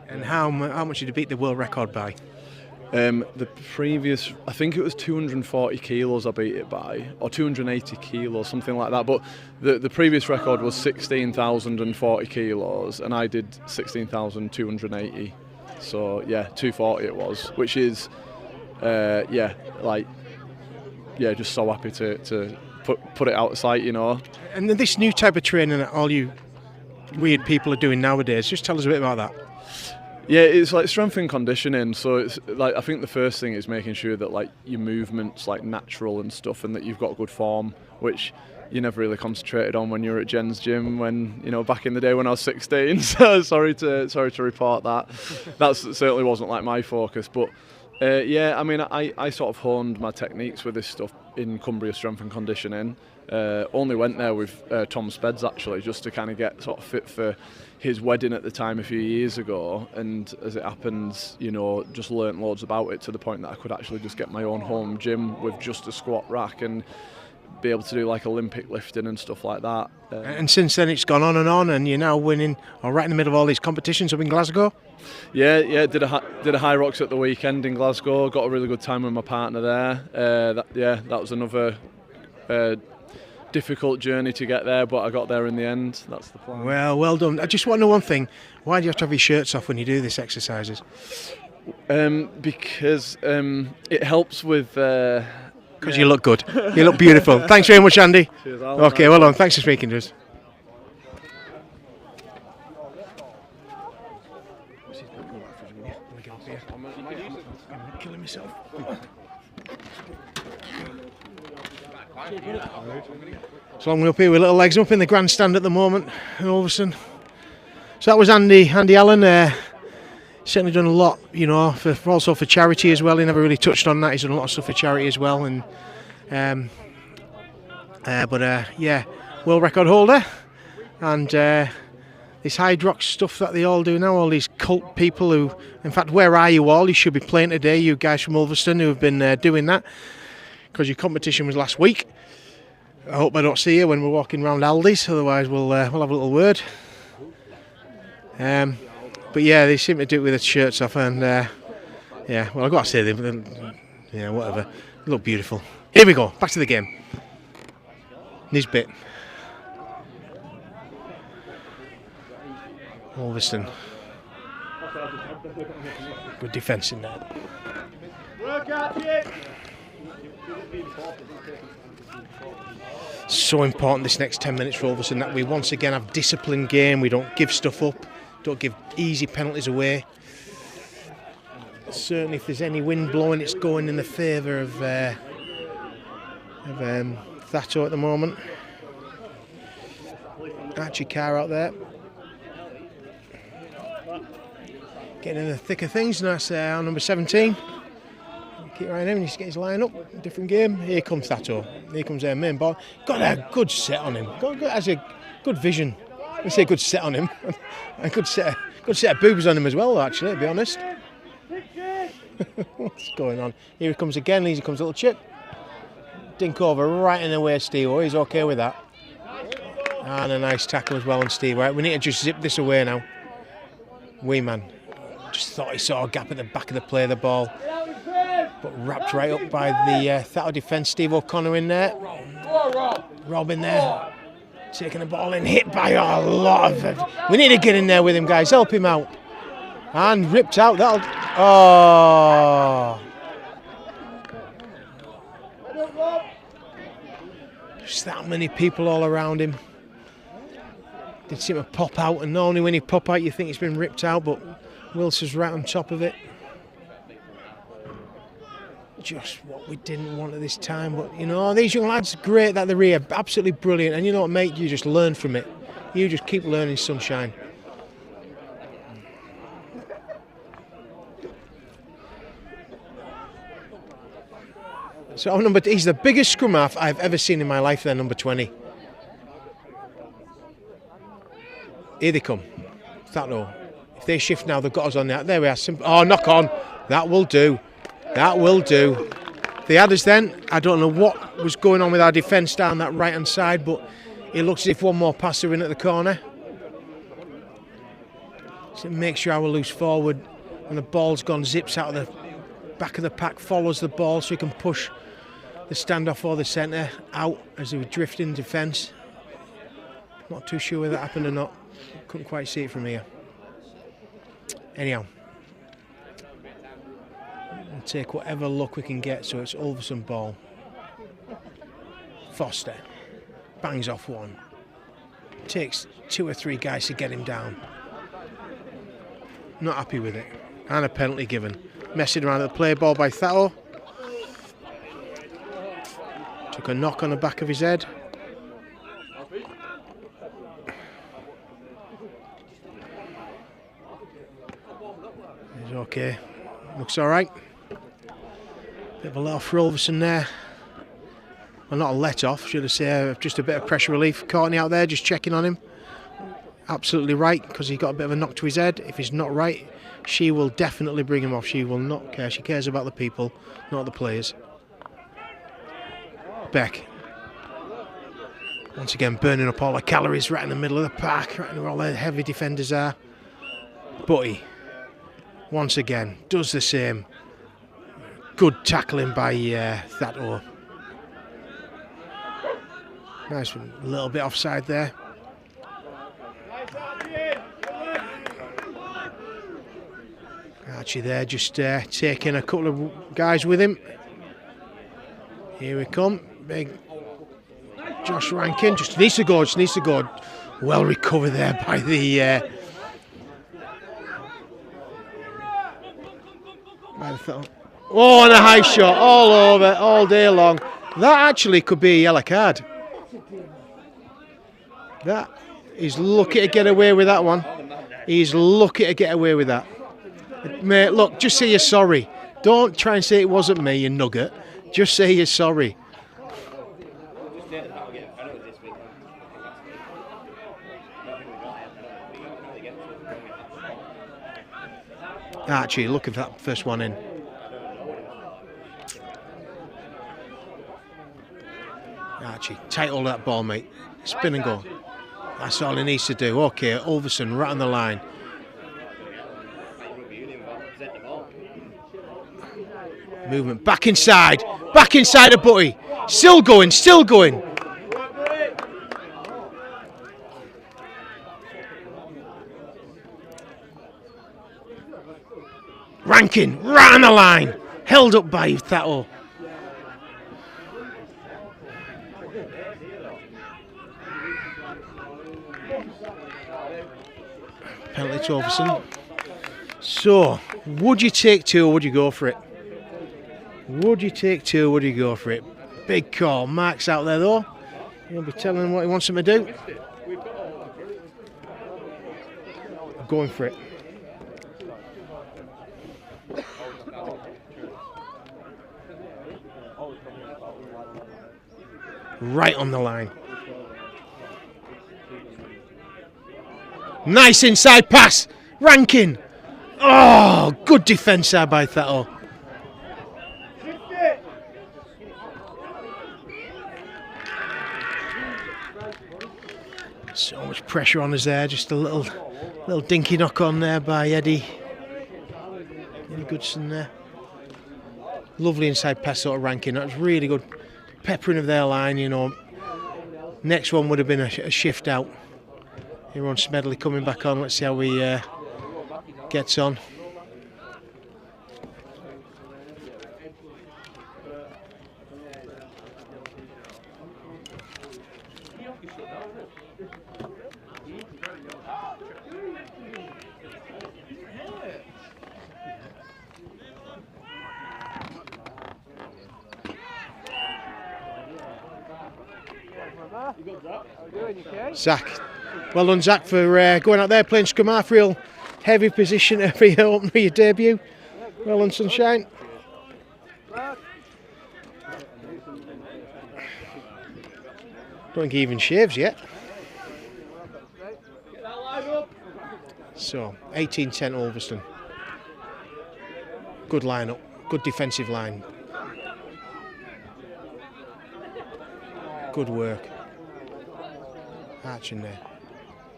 D: And how much did you beat the world record by?
E: The previous, I think it was 240 kilos I beat it by, or 280 kilos, something like that. But the previous record was 16,040 kilos, and I did 16,280. So yeah, 240 it was, which is, just so happy to put it out of sight, you know. And
D: this new type of training that all you weird people are doing nowadays, just tell us a bit about that.
E: Yeah, it's like strength and conditioning. So it's like, I think the first thing is making sure that like your movement's like natural and stuff, and that you've got good form, which you never really concentrated on when you were at Jen's gym when, you know, back in the day when I was 16. So sorry to report that. That certainly wasn't like my focus. But yeah, I mean, I sort of honed my techniques with this stuff in Cumbria Strength and Conditioning. Only went there with Tom Speds actually, just to kind of get sort of fit for his wedding at the time a few years ago, and as it happens, you know, just learnt loads about it to the point that I could actually just get my own home gym with just a squat rack and be able to do like Olympic lifting and stuff like that.
D: And since then it's gone on, and you're now winning, or right in the middle of all these competitions up in Glasgow.
E: Yeah, did a high rocks at the weekend in Glasgow. Got a really good time with my partner there. That was another difficult journey to get there, but I got there in the end. That's the plan.
D: Well done. I just want to know one thing. Why do you have to have your shirts off when you do these exercises?
E: Because it helps with...
D: Because you look good. You look beautiful. Thanks very much, Andy.
E: Cheers,
D: okay, well done. Thanks for speaking to us. I'm killing myself. So I'm up here with little legs. I'm up in the grandstand at the moment in Ulverston. So that was Andy Allen. Certainly done a lot, you know, also for charity as well. He never really touched on that. He's done a lot of stuff for charity as well. And yeah, world record holder. And this Hydrox stuff that they all do now, all these cult people who, in fact, where are you all? You should be playing today, you guys from Ulverston who have been doing that, because your competition was last week. I hope I don't see you when we're walking around Aldi's, otherwise we'll have a little word. But yeah, they seem to do it with their shirts off, and yeah, well, I've got to say, yeah, whatever, they look beautiful. Here we go, back to the game. Nisbet. Ulverston. Good defence in there. So important this next 10 minutes for Ulverston that we once again have disciplined game. We don't give stuff up, don't give easy penalties away. Certainly if there's any wind blowing, it's going in the favour of Thatto at the moment. Archie Carr out there. Getting in the thick of things, and that's our number 17. Keep right in, he's getting his line up. Different game. Here comes Thatto. Here comes their main ball. Got a good set on him. Has a good vision. I say good set on him. A good set of boobs on him as well, actually, to be honest. What's going on? Here he comes again. Here comes a little chip. Dink over right in the way of Steve. Oh, he's okay with that. And a nice tackle as well on Steve. Right, we need to just zip this away now. Wee man. Just thought he saw a gap at the back of the play of the ball. But wrapped right up by the Thatto defence. Steve O'Connor in there. Rob in there. Taking the ball in. Hit by a lot of it. We need to get in there with him, guys. Help him out. And ripped out. That'll... Oh. Just that many people all around him. Didn't seem to pop out. And normally when he pop out, you think it's been ripped out. But Wilson's right on top of it. Just what we didn't want at this time. But, you know, these young lads, great that they're here. Absolutely brilliant. And you know what, mate? You just learn from it. You just keep learning, sunshine. So he's the biggest scrum half I've ever seen in my life there, number 20. Here they come. Thatto. If they shift now, they've got us on that. There we are. Oh, knock on. That will do. That will do. If they had us then, I don't know what was going on with our defence down that right-hand side, but it looks as if one more pass are in at the corner. So make sure our loose forward, when the ball's gone, zips out of the back of the pack, follows the ball so he can push the standoff or the centre out as they were drifting defence. Not too sure whether that happened or not. Couldn't quite see it from here. Anyhow, we'll take whatever luck we can get, so it's Ulverston ball. Foster bangs off one. Takes 2 or 3 guys to get him down. Not happy with it. And a penalty given. Messing around at the play ball by Thatto. Took a knock on the back of his head. He's okay. Looks alright. Bit of a let off for Ulverston there. Well, not a let off, should I say, just a bit of pressure relief. Courtney out there just checking on him. Absolutely right, because he got a bit of a knock to his head. If he's not right, she will definitely bring him off. She will not care. She cares about the people, not the players. Beck. Once again, burning up all the calories right in the middle of the park, right where all the heavy defenders are. Butty, once again, does the same. Good tackling by Thatto. Nice one. A little bit offside there. Archie there just taking a couple of guys with him. Here we come. Big Josh Rankin. Just needs to go. Well recovered there by the oh, and a high shot all over, all day long. That actually could be a yellow card. That he's lucky to get away with that one. He's lucky to get away with that. Mate, look, just say you're sorry. Don't try and say it wasn't me, you nugget. Just say you're sorry. Archie looking for that first one in. Archie, tight hold of that ball, mate. Spin and go. That's all he needs to do. Okay, Ulverston right on the line. Movement back inside the butty. Still going, still going. Rankin right on the line. Held up by Thatto. Penalty to Ulverston. So, would you take two or would you go for it? Would you take two or would you go for it? Big call. Mark's out there though. He'll be telling him what he wants him to do. Going for it. Right on the line. Nice inside pass. Rankin. Oh, good defence there by Thatto. So much pressure on us there. Just a little dinky knock on there by Eddie Goodson there. Lovely inside pass sort of Rankin. That was really good peppering of their line, you know. Next one would have been a shift out. Here on Smedley coming back on. Let's see how he gets on. Zach, well done Zach for going out there playing scrum half, real heavy position for your opener, your debut. Well done Sunshine. Don't think he even shaves yet. So 18-10 Ulverston. Good line-up, good defensive line. Good work. Arching there.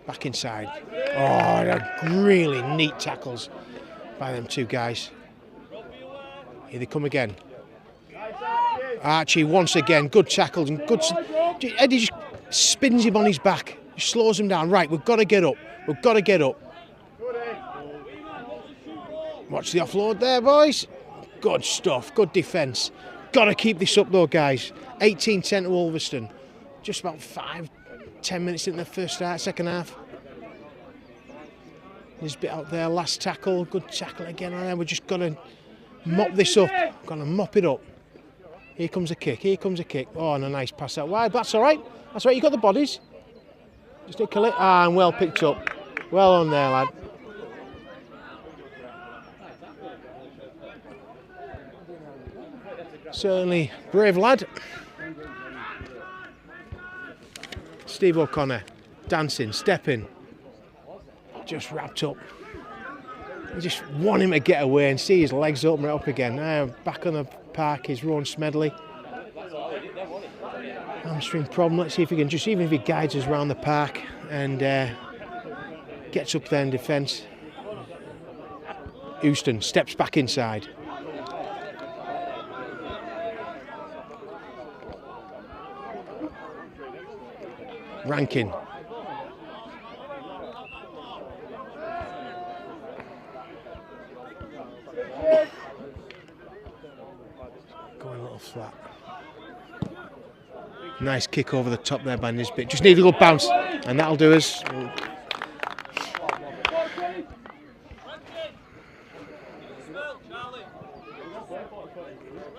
D: Back inside. Oh, they're really neat tackles by them two guys. Here they come again. Archie once again. Good tackles and good. Eddie just spins him on his back. Just slows him down. Right, we've got to get up. We've got to get up. Watch the offload there, boys. Good stuff. Good defence. Got to keep this up though, guys. 18-10 to Ulverston. Just about 5-10 minutes in the second half. There's a bit out there, last tackle, good tackle again. And then we're just got to mop this up. Got to mop it up. Here comes a kick, here comes a kick. Oh, and a nice pass out wide. That's all right. That's all right, you got the bodies. Just a collect. Ah, and well picked up. Well on there, lad. Certainly brave lad. Steve O'Connor, dancing, stepping, just wrapped up. You just want him to get away and see his legs open right up again. Back on the park is Rowan Smedley. Hamstring problem. Let's see if he can just, even if he guides us around the park and gets up there in defence. Houston steps back inside. Rankin. Going a little flat. Nice kick over the top there by Nisbet. Just need a good bounce and that'll do us.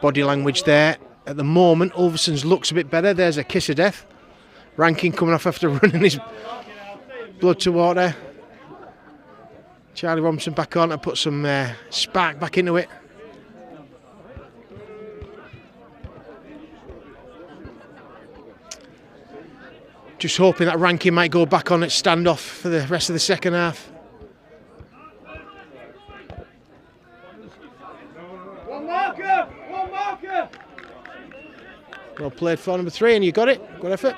D: Body language there. At the moment, Ulverston's looks a bit better. There's a kiss of death. Rankin coming off after running his blood to water. Charlie Robinson back on and put some spark back into it. Just hoping that Rankin might go back on at standoff for the rest of the second half.
A: One marker! One marker!
D: Well played for number 3, and you got it. Good effort.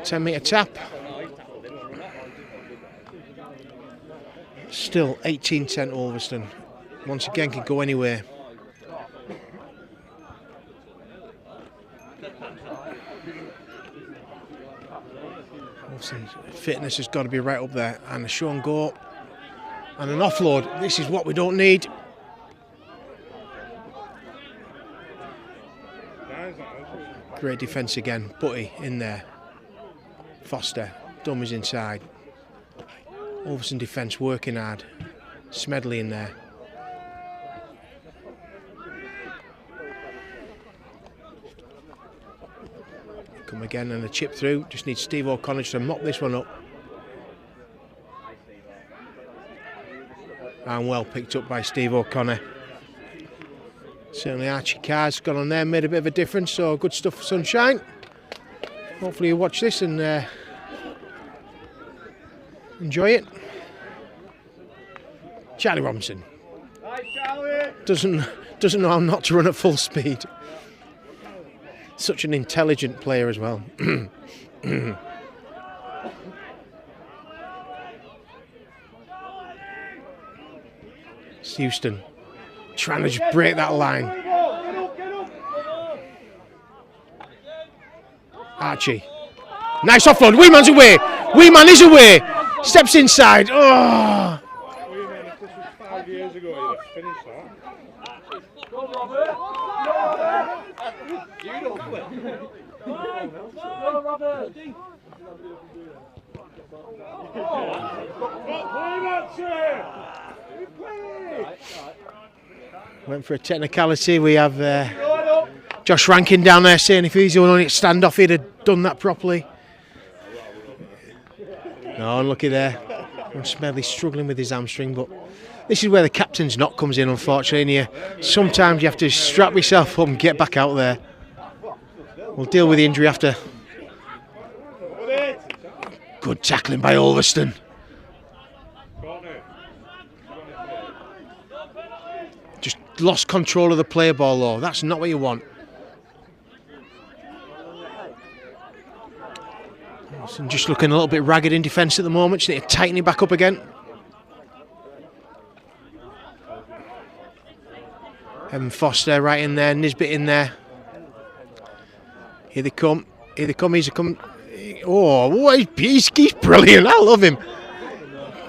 D: 10-metre tap. Still 18-10 Ulverston. Once again, can go anywhere. Ulverston's fitness has got to be right up there. And a show and go. And an offload. This is what we don't need. Great defence again. Butty in there. Foster. Dummies inside. Ulverston defence working hard. Smedley in there. Come again and a chip through. Just need Steve O'Connor to mop this one up. And well picked up by Steve O'Connor. Certainly Archie Carr's gone on there, made a bit of a difference, so good stuff for Sunshine. Hopefully you watch this and enjoy it. Charlie Robinson doesn't know how not to run at full speed. Such an intelligent player as well. Houston trying to just break that line. Archie. Nice offload. Weeman's away. Weeman is away. Steps inside. Oh.
A: If this was 5 years ago, you'd have finished that. Go, Robert!
D: Went for a technicality. We have Josh Rankin down there saying if he's the only standoff, he'd have done that properly. No, unlucky there. Smedley struggling with his hamstring, but this is where the captain's knock comes in, unfortunately. And sometimes you have to strap yourself up and get back out there. We'll deal with the injury after. Good tackling by Ulverston. Just lost control of the play ball though. That's not what you want. Ulverston just looking a little bit ragged in defence at the moment. Just need to tighten it back up again. Evan Foster right in there, Nisbet in there. Here they come. Here they come. He's come. Oh, what? He's brilliant. I love him.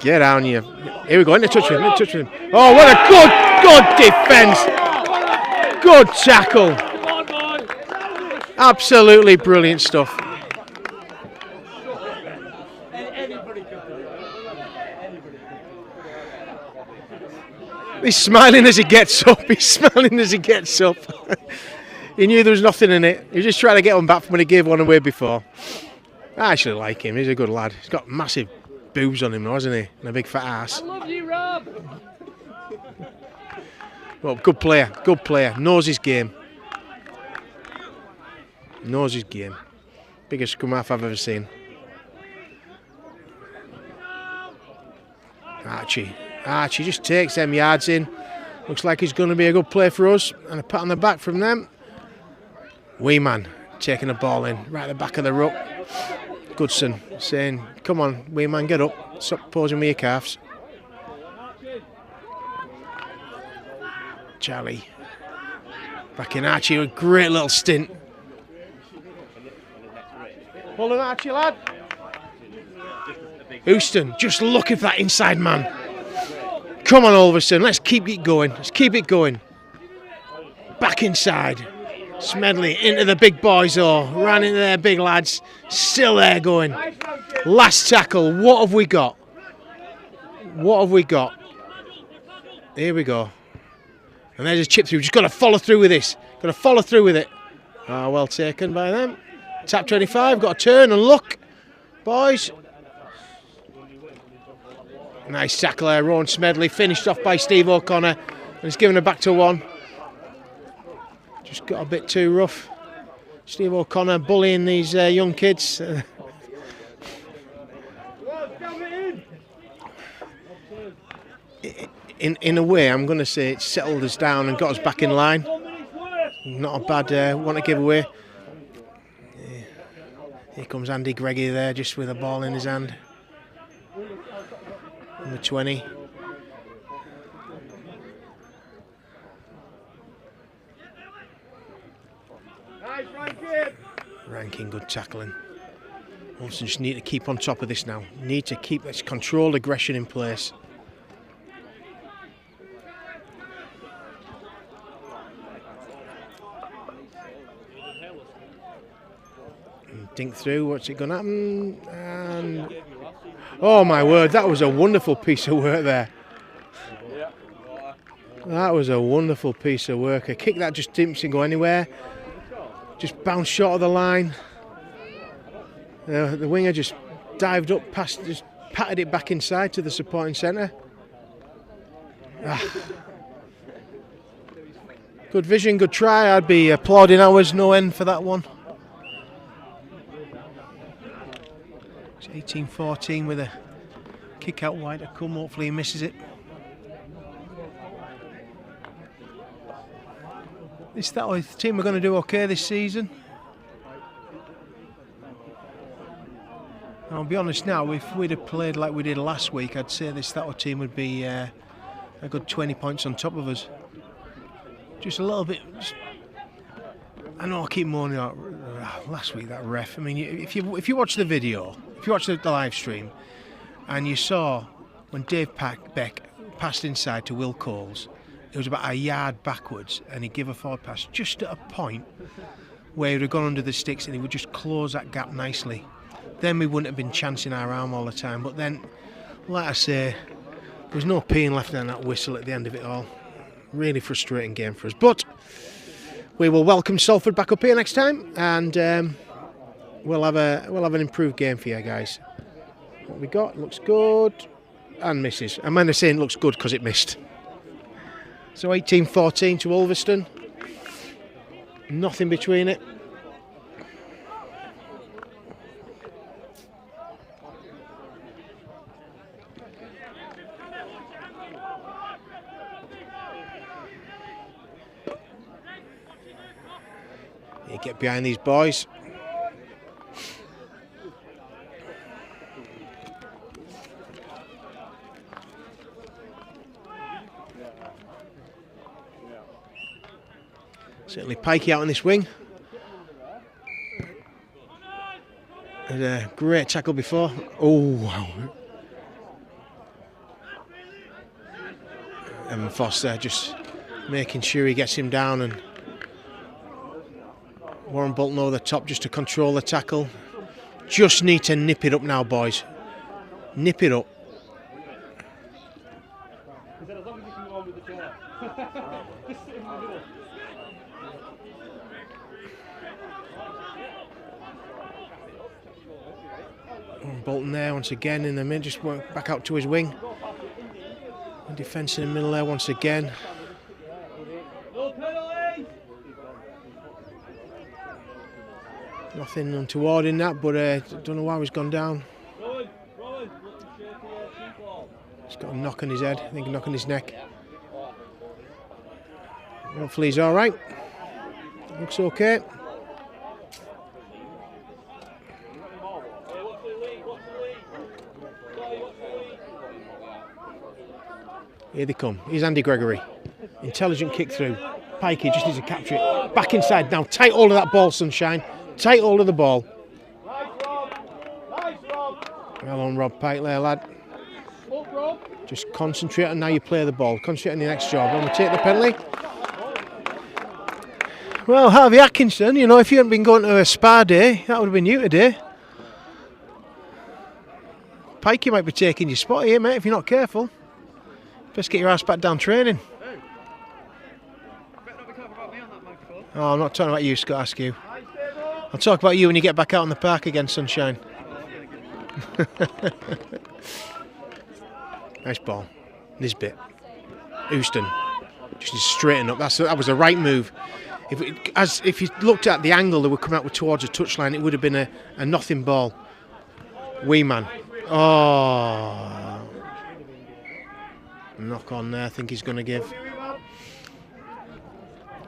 D: Get down here. Here we go. In the touch with him. In the touch with him. Oh, what a good defence. Good tackle. Absolutely brilliant stuff. He's smiling as he gets up. He's smiling as he gets up. He knew there was nothing in it. He was just trying to get one back from when he gave one away before. I actually like him. He's a good lad. He's got massive boobs on him now, hasn't he? And a big fat ass.
C: I love you, Rob.
D: Well, good player. Good player. Knows his game. Knows his game. Biggest scrum half I've ever seen. Archie. Archie just takes them yards in. Looks like he's going to be a good play for us. And a pat on the back from them. Weeman taking the ball in right at the back of the ruck. Goodson saying, come on, Weeman, get up. Stop posing with your calves. Charlie. Back in Archie, a great little stint. Hold on, Archie, lad. Houston, just looking for that inside man. Come on, Ulverston, let's keep it going. Let's keep it going. Back inside. Smedley into the big boys, though. Ran into their big lads. Still there going. Last tackle. What have we got? What have we got? Here we go. And there's a chip through. Just got to follow through with this. Got to follow through with it. Oh, well taken by them. Tap 25. Got to turn and look. Boys. Nice tackle there. Rowan Smedley. Finished off by Steve O'Connor. And he's given it back to one. Just got a bit too rough. Steve O'Connor bullying these young kids. In a way, I'm going to say it settled us down and got us back in line. Not a bad one to give away. Here comes Andy Greggy there, just with a ball in his hand. Number 20. Ranking, good tackling. Ulverston just need to keep on top of this now. Need to keep this controlled aggression in place. Dink through, what's it going to happen? And oh my word, that was a wonderful piece of work there. That was a wonderful piece of work. A kick that just didn't go anywhere. Just bounced short of the line. The winger just dived up past, just patted it back inside to the supporting centre. Good vision, good try. I'd be applauding ours no end for that one. 18-14 with a kick out wide to come. Hopefully he misses it. This Thatto team are going to do okay this season. I'll be honest now, if we'd have played like we did last week, I'd say this Thatto team would be a good 20 points on top of us. Just a little bit. I know I keep moaning about last week, that ref. I mean, if you watch the video, if you watch the live stream, and you saw when Dave Beck passed inside to Will Coles, it was about a yard backwards, and he'd give a forward pass just at a point where he would have gone under the sticks, and he would just close that gap nicely. Then we wouldn't have been chancing our arm all the time. But then, like I say, there was no pain left on that whistle at the end of it all. Really frustrating game for us. But we will welcome Salford back up here next time, and we'll have an improved game for you guys. What we got looks good, and misses. I'm only saying it looks good because it missed. So 18-14 to Ulverston. Nothing between it. You get behind these boys. Certainly Pikey out on this wing. Had a great tackle before. Oh, wow. Evan Foster just making sure he gets him down, and Warren Bolton over the top just to control the tackle. Just need to nip it up now, boys. Nip it up. Bolton there once again in the mid, just work back out to his wing. And defence in the middle there once again. Nothing untoward in that, but don't know why he's gone down. He's got a knock on his head, I think a knock on his neck. Hopefully he's alright. Looks okay. Here they come. Here's Andy Gregory. Intelligent kick through. Pikey just needs to capture it. Back inside now. Tight hold of that ball, Sunshine. Tight hold of the ball. Well on Rob Pike there, lad. Just concentrate on how you play the ball. Concentrate on the next job. I'm going to take the penalty. Well, Harvey Atkinson, you know, if you hadn't been going to a spa day, that would have been you today. Pikey might be taking your spot here, mate, if you're not careful. Best get your ass back down training. Oh, I'm not talking about you, Scott Askew. I'll talk about you when you get back out on the park again, Sunshine. Nice ball. Nisbet. Houston. Just straighten up. That was the right move. If you looked at the angle they were coming out with towards the touchline, it would have been a nothing ball. Wee man. Oh. Knock on there, I think he's going to give.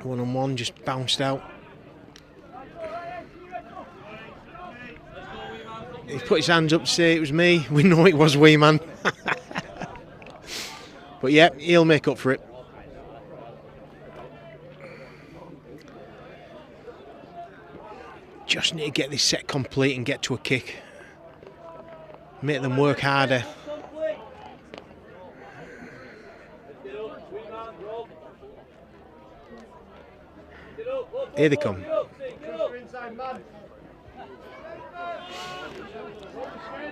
D: 1-on-1, just bounced out. He put his hands up to say it was me. We know it was Wee man. But yeah, he'll make up for it. Just need to get this set complete and get to a kick. Make them work harder. Here they come.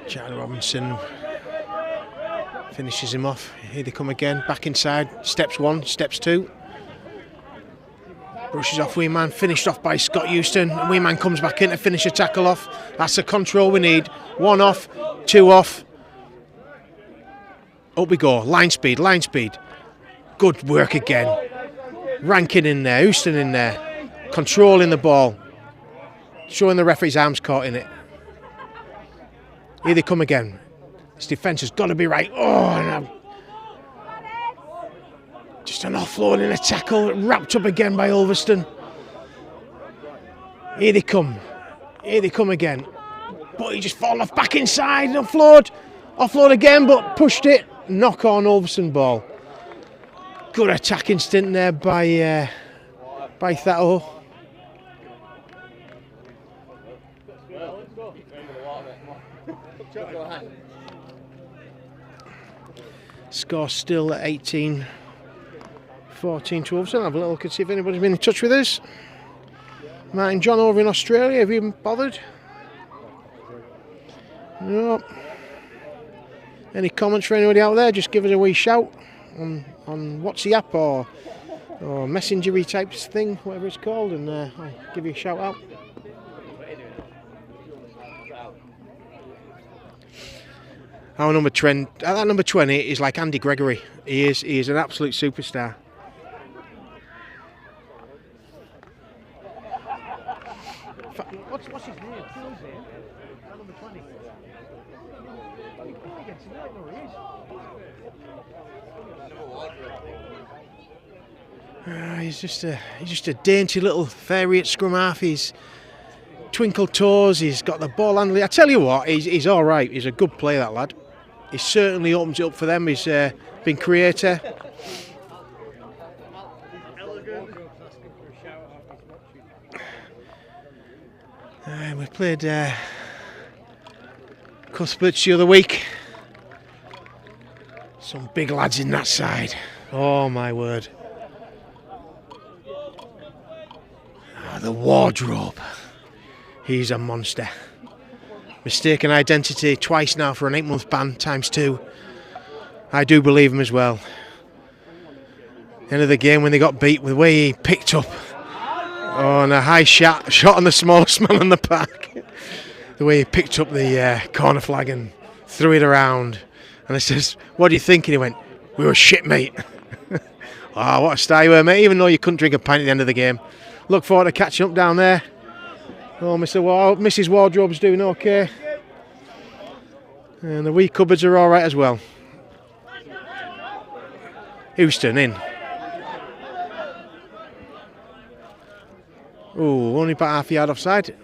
D: Charlie Robinson finishes him off. Here they come again. Back inside. Steps 1, steps 2. Brushes off Wee Man. Finished off by Scott Houston. And Wee Man comes back in to finish a tackle off. That's the control we need. 1 off, 2 off. Up we go. Line speed, line speed. Good work again. Rankin in there. Houston in there. Controlling the ball. Showing the referee's arms caught in it. Here they come again. This defence has got to be right. Oh, no. Just an offload in a tackle. Wrapped up again by Ulverston. Here they come. Here they come again. But he just fallen off back inside. Offload. Offload again, but pushed it. Knock on Ulverston ball. Good attacking stint there by Thatto. Score still at 18-14 to Ulverston. Have a little look and see if anybody's been in touch with us. Martin John over in Australia, have you been bothered? No. Any comments for anybody out there? Just give us a wee shout on WhatsApp or messengery type thing, whatever it's called, and I'll give you a shout out. Our number 20, that number 20 is like Andy Gregory. He is an absolute superstar. What's his name? That number 20. He's just a dainty little fairy at scrum half. He's twinkle toes. He's got the ball handling. I tell you what, he's all right. He's a good player, that lad. He certainly opens it up for them. He's been creator. We played Cuthbert's the other week. Some big lads in that side. Oh my word. The wardrobe. He's a monster. Mistaken identity twice now for an 8-month ban ×2. I do believe him as well. End of the game when they got beat with the way he picked up. Oh, and a high shot on the smallest man in the pack. The way he picked up the corner flag and threw it around. And I says, "What do you think?" And he went, "We were shit, mate." Oh, what a style you were, mate. Even though you couldn't drink a pint at the end of the game. Look forward to catching up down there. Oh, Mrs. Wardrobe's doing okay. And the wee cupboards are all right as well. Houston in. Oh, only about half a yard offside.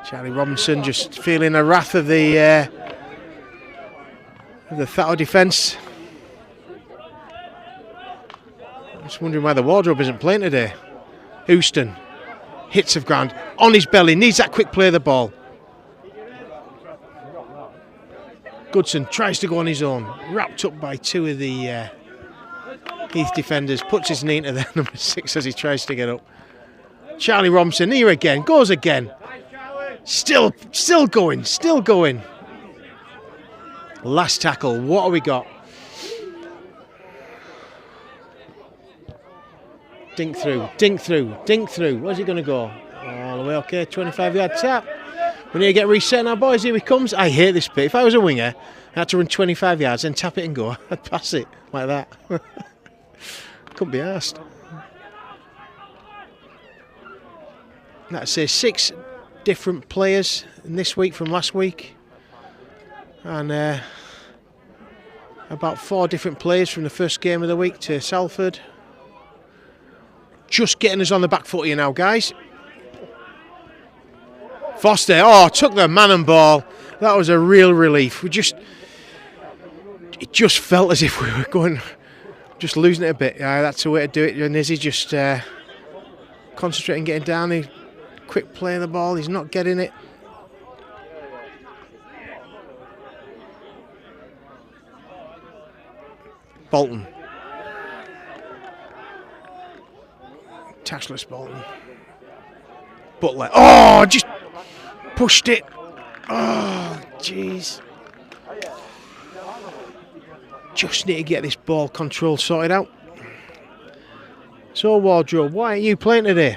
D: Charlie Robinson just feeling the wrath of the Thatto defence. Just wondering why the wardrobe isn't playing today. Houston. Hits of ground. On his belly. Needs that quick play of the ball. Goodson tries to go on his own. Wrapped up by 2 of the Heath defenders. Puts his knee into the number 6 as he tries to get up. Charlie Robinson here again. Goes again. Still going. Still going. Last tackle. What have we got? Dink through, dink through, dink through. Where's he going to go? All the way, okay, 25-yard tap. We need to get reset now, boys. Here he comes. I hate this bit. If I was a winger, I had to run 25 yards and tap it and go. I'd pass it like that. Couldn't be arsed. let's say 6 different players in this week from last week, and about 4 different players from the first game of the week to Salford. Just getting us on the back foot here now, guys. Foster, took the man and ball. That was a real relief. It just felt as if we were just losing it a bit. That's the way to do it. And Izzy just concentrating, getting down. He quick play of the ball. He's not getting it. Bolton. Tashless Bolton. Butler. Just pushed it. Jeez. Just need to get this ball control sorted out. So, Wardrobe, why aren't you playing today?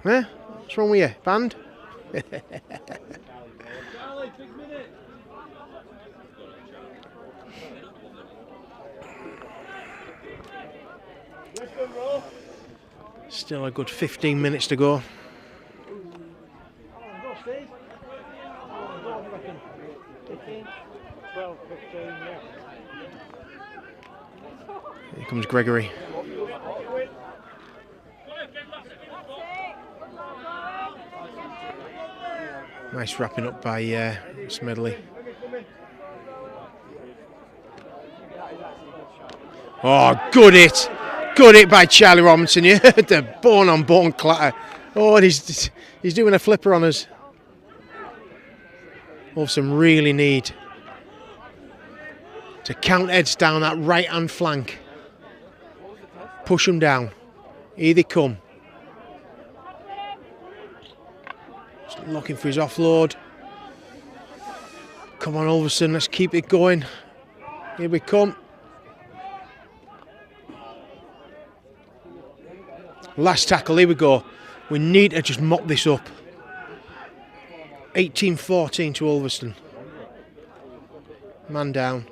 D: Huh? What's wrong with you, band? Still a good 15 minutes to go. Here comes Gregory. Nice wrapping up by Smedley. Good hit. Good hit by Charlie Robinson. You heard the bone-on-bone clatter. And he's doing a flipper on us. Ulverston really need to count heads down that right-hand flank. Push them down. Here they come. Just looking for his offload. Come on, Ulverston, let's keep it going. Here we come. Last tackle, here we go. We need to just mop this up. 18-14 to Ulverston. Man down.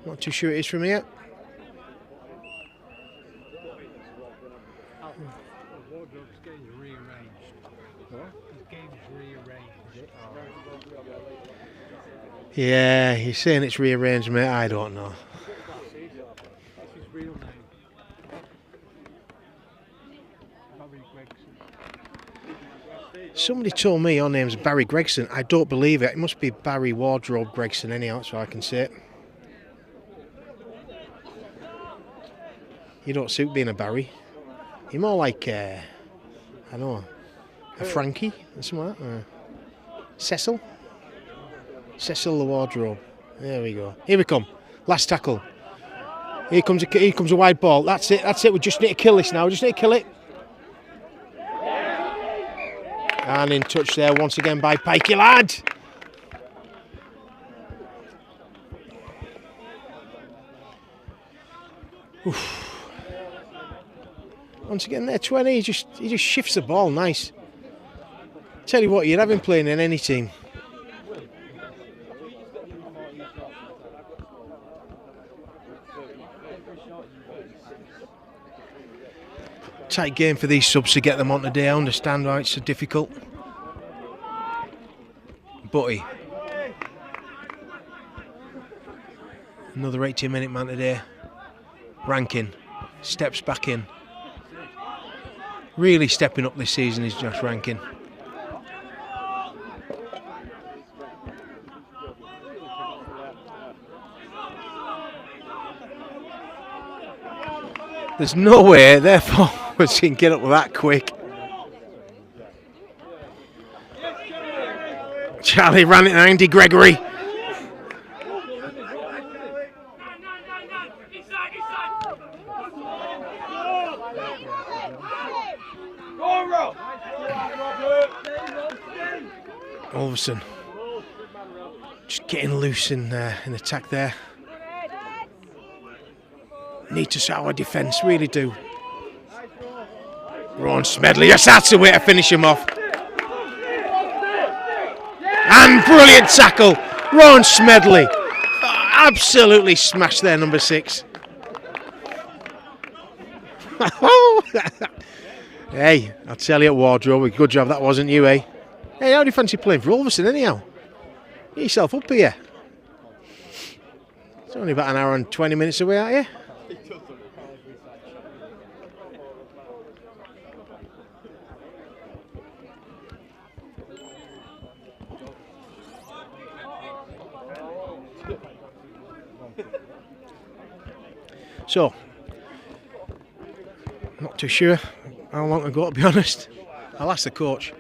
D: Not too sure it is from here. Yeah, he's saying it's rearranged, mate. I don't know. Somebody told me your name's Barry Gregson. I don't believe it. It must be Barry Wardrobe Gregson anyhow, so I can say it. You don't suit being a Barry. You're more like, I don't know, a Frankie or something like that. Cecil? Cecil the Wardrobe. There we go. Here we come. Last tackle. Here comes a wide ball. That's it. We just need to kill this now. We just need to kill it. And in touch there once again by Pikey lad. Oof. Once again there, 20. He just shifts the ball nice. Tell you what, you'd have him playing in any team. Tight game for these subs to get them on today. I understand why it's so difficult. Butty. Another 18-minute man today. Rankin steps back in. Really stepping up this season is Josh Rankin. There's no way, therefore, we can get up with that quick. Charlie ran it 90, Gregory. Ulverston just getting loose in attack there. Need to sort our defence, really do. Ron Smedley, yes, that's the way to finish him off. And brilliant tackle, Ron Smedley. Absolutely smashed there, number 6. Hey, I'll tell you at Wardrobe, good job that wasn't you, eh? Hey, how do you fancy playing for Ulverston anyhow? Get yourself up here. It's only about an hour and 20 minutes away, aren't you? So, not too sure how long to go, to be honest. I'll ask the coach.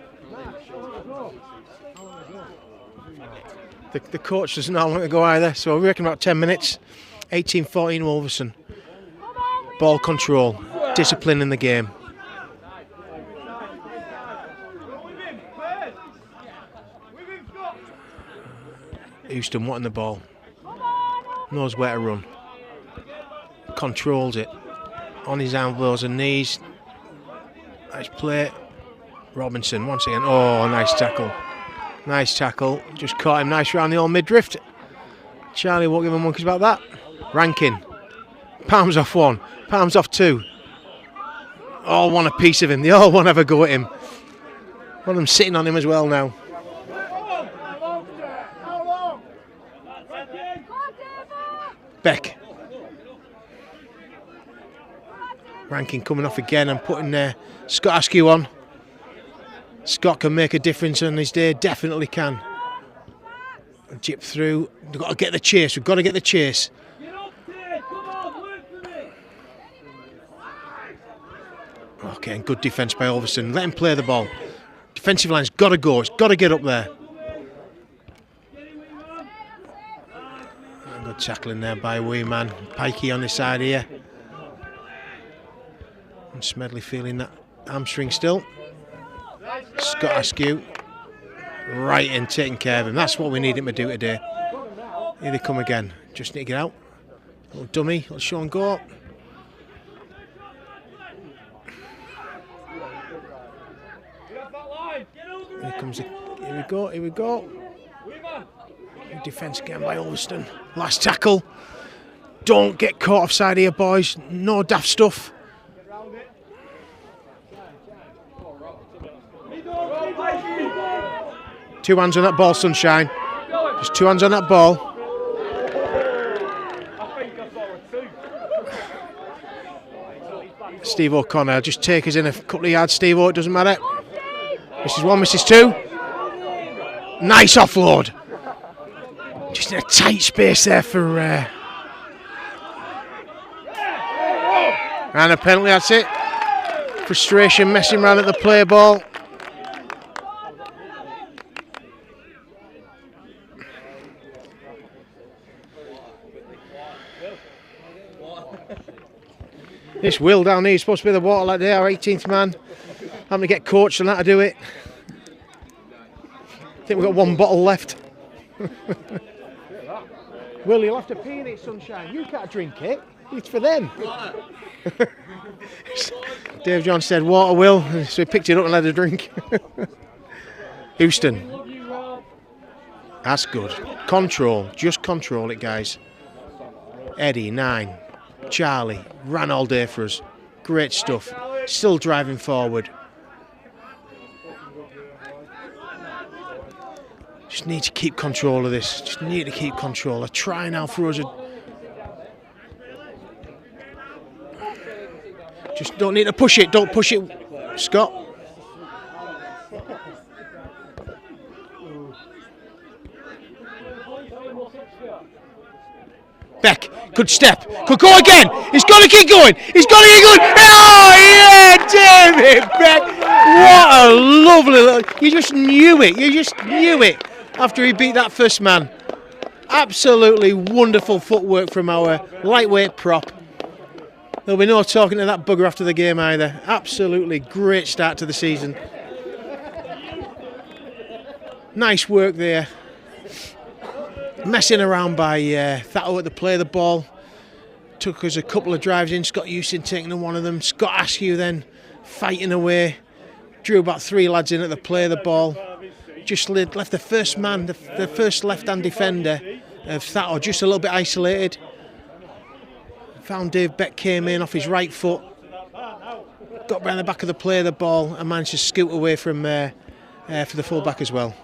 D: The coach doesn't know how long to go either, so we reckon about 10 minutes. 18-14 Ulverston. Ball control, discipline in the game. Houston wanting the ball. Knows where to run. Controls it. On his elbows and knees. Nice play. Robinson once again. Oh, nice tackle. Nice tackle. Just caught him nice round the old mid-drift. Charlie won't give him monkeys about that. Rankin. Palms off one. Palms off two. All want a piece of him. They all want to have a go at him. One of them sitting on him as well now. Beck. Rankin coming off again and putting Scott Askew on. Scott can make a difference on his day, definitely can. Jip through. We've got to get the chase. We've got to get the chase. Okay, and good defence by Ulverston. Let him play the ball. Defensive line's got to go. It's got to get up there. And good tackling there by wee man. Pikey on the side here. And Smedley feeling that hamstring still. Scott Askew. Right in, taking care of him. That's what we need him to do today. Here they come again. Just need to get out. Little dummy. Little Sean go. Here comes the, here we go, here we go. Good defence again by Ulverston. Last tackle. Don't get caught offside here, boys. No daft stuff. Two hands on that ball, Sunshine. Just two hands on that ball. Steve O'Connor, just take us in a couple of yards, Steve O, it doesn't matter. Mrs. 1, Mrs. 2. Nice offload. Just in a tight space there for... and a penalty, that's it. Frustration, messing around at the play ball. This Will down here is supposed to be the water like there, our 18th man. Having to get coached on how to do it. I think we've got one bottle left. Will, you'll have to pee in it, Sunshine. You can't drink it. It's for them. Dave John said, water, Will. So he picked it up and let her drink. Houston. That's good. Control. Just control it, guys. Eddie, 9. Charlie. Ran all day for us. Great stuff. Still driving forward. Just need to keep control of this. Just need to keep control. They're trying out for us. Just don't need to push it. Don't push it, Scott. Beck, good step. Could go again. He's got to keep going. He's got to keep going. Oh, yeah, David Beck. What a lovely little... You just knew it. You just knew it after he beat that first man. Absolutely wonderful footwork from our lightweight prop. There'll be no talking to that bugger after the game either. Absolutely great start to the season. Nice work there. Messing around by Thatto at the play of the ball. Took us a couple of drives in. Scott Houston taking one of them. Scott Askew then fighting away. Drew about 3 lads in at the play of the ball. Just left the first man, the first left-hand defender of Thatto just a little bit isolated. Found Dave Beck came in off his right foot. got round the back of the play of the ball and managed to scoot away from for the full back as well.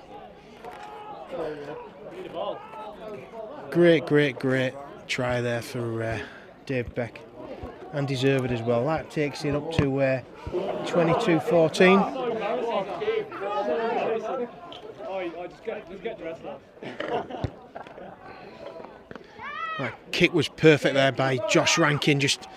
D: Great try there for Dave Beck, and deserved as well. That takes it up to 22-14. That kick was perfect there by Josh Rankin. Just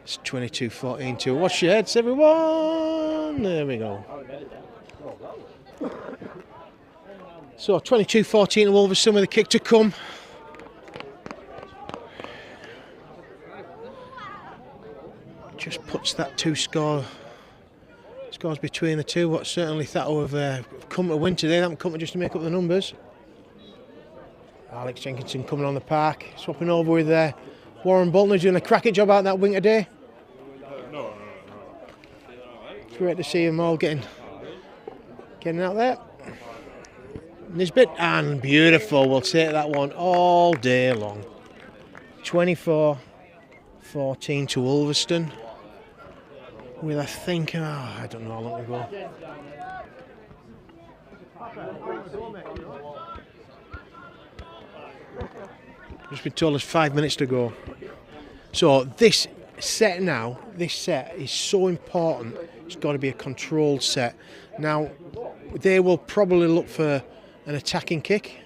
D: it's 22-14 to watch your heads, everyone. There we go. So 22-14 to Ulverston with a kick to come. Just puts that scores between the two. What certainly Thatto have come to win today. They haven't come to just to make up the numbers. Alex Jenkinson coming on the park, swapping over with Warren Bolton, who's doing a cracking job out that wing today. Great to see them all getting out there. Nisbet, and beautiful. We'll take that one all day long. 24-14 to Ulverston. With I think, I don't know how long to go. Just been told there's 5 minutes to go. So this set is so important. It's got to be a controlled set. Now, they will probably look for an attacking kick.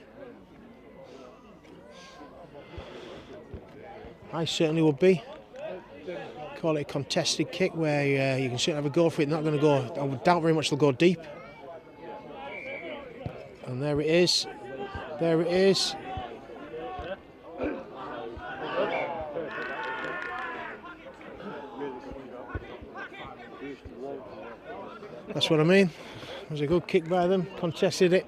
D: I certainly would be. Call it a contested kick where you can certainly have a go for it. Not going to go, I would doubt very much they'll go deep. And there it is. There it is. That's what I mean. It was a good kick by them, contested it.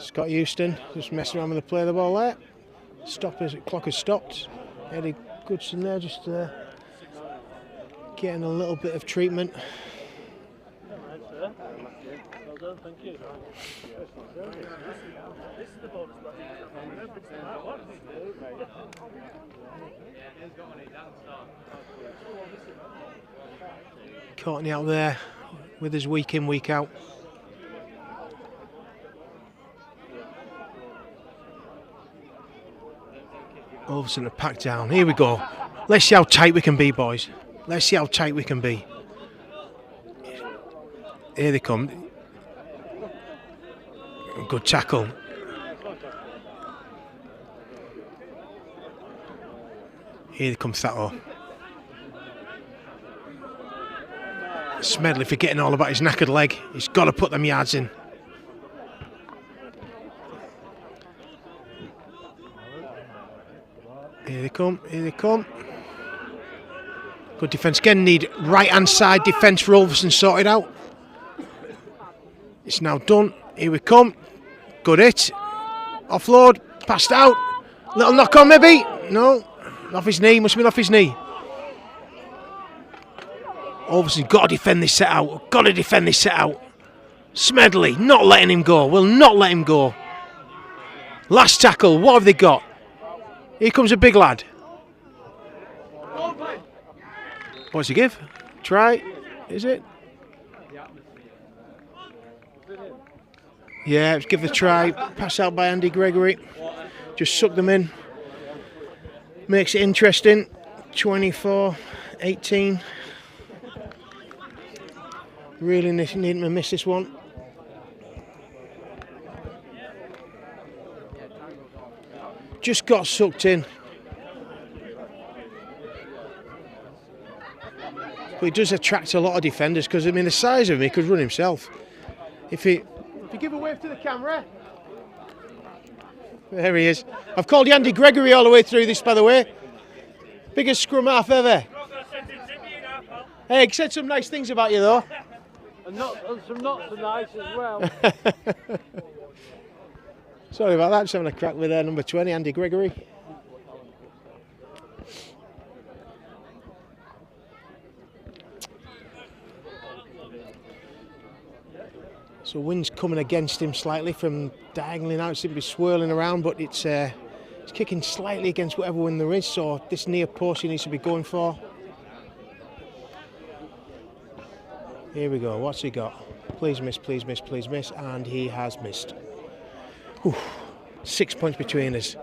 D: Scott Houston just messing around with the play of the ball there. Clock has stopped. Eddie Goodson there just getting a little bit of treatment.
A: Well done, thank you.
D: Courtney out there with his week in, week out. Ulverston are packed down. Here we go. Let's see how tight we can be, boys. Let's see how tight we can be. Here they come. Good tackle. Here comes Thatto. Smedley forgetting all about his knackered leg. He's got to put them yards in. Here they come, here they come. Good defence again. Need right hand side defence for Ulverston sorted out. It's now done. Here we come. Good hit. Offload. Passed out. Little knock on maybe. No. Off his knee. Must have been off his knee. Ulverston's got to defend this set out. Got to defend this set out. Smedley not letting him go. Will not let him go. Last tackle. What have they got? Here comes a big lad. What's he give? Try. Is it? Yeah, let's give the try. Pass out by Andy Gregory. Just suck them in. Makes it interesting. 24-18. Really needing to miss this one. Just got sucked in. But he does attract a lot of defenders because, I mean, the size of him, he could run himself. If you give a wave to the camera. There he is. I've called you Andy Gregory all the way through this, by the way. Biggest scrum half ever. Hey, he said some nice things about you, though.
A: And some not so nice as well.
D: Sorry about that, just having a crack with number 20, Andy Gregory. So wind's coming against him slightly from diagonally now. It seems to be swirling around, but it's kicking slightly against whatever wind there is. So this near post he needs to be going for. Here we go. What's he got? Please miss, please miss, please miss. And he has missed. Whew. 6 points between us.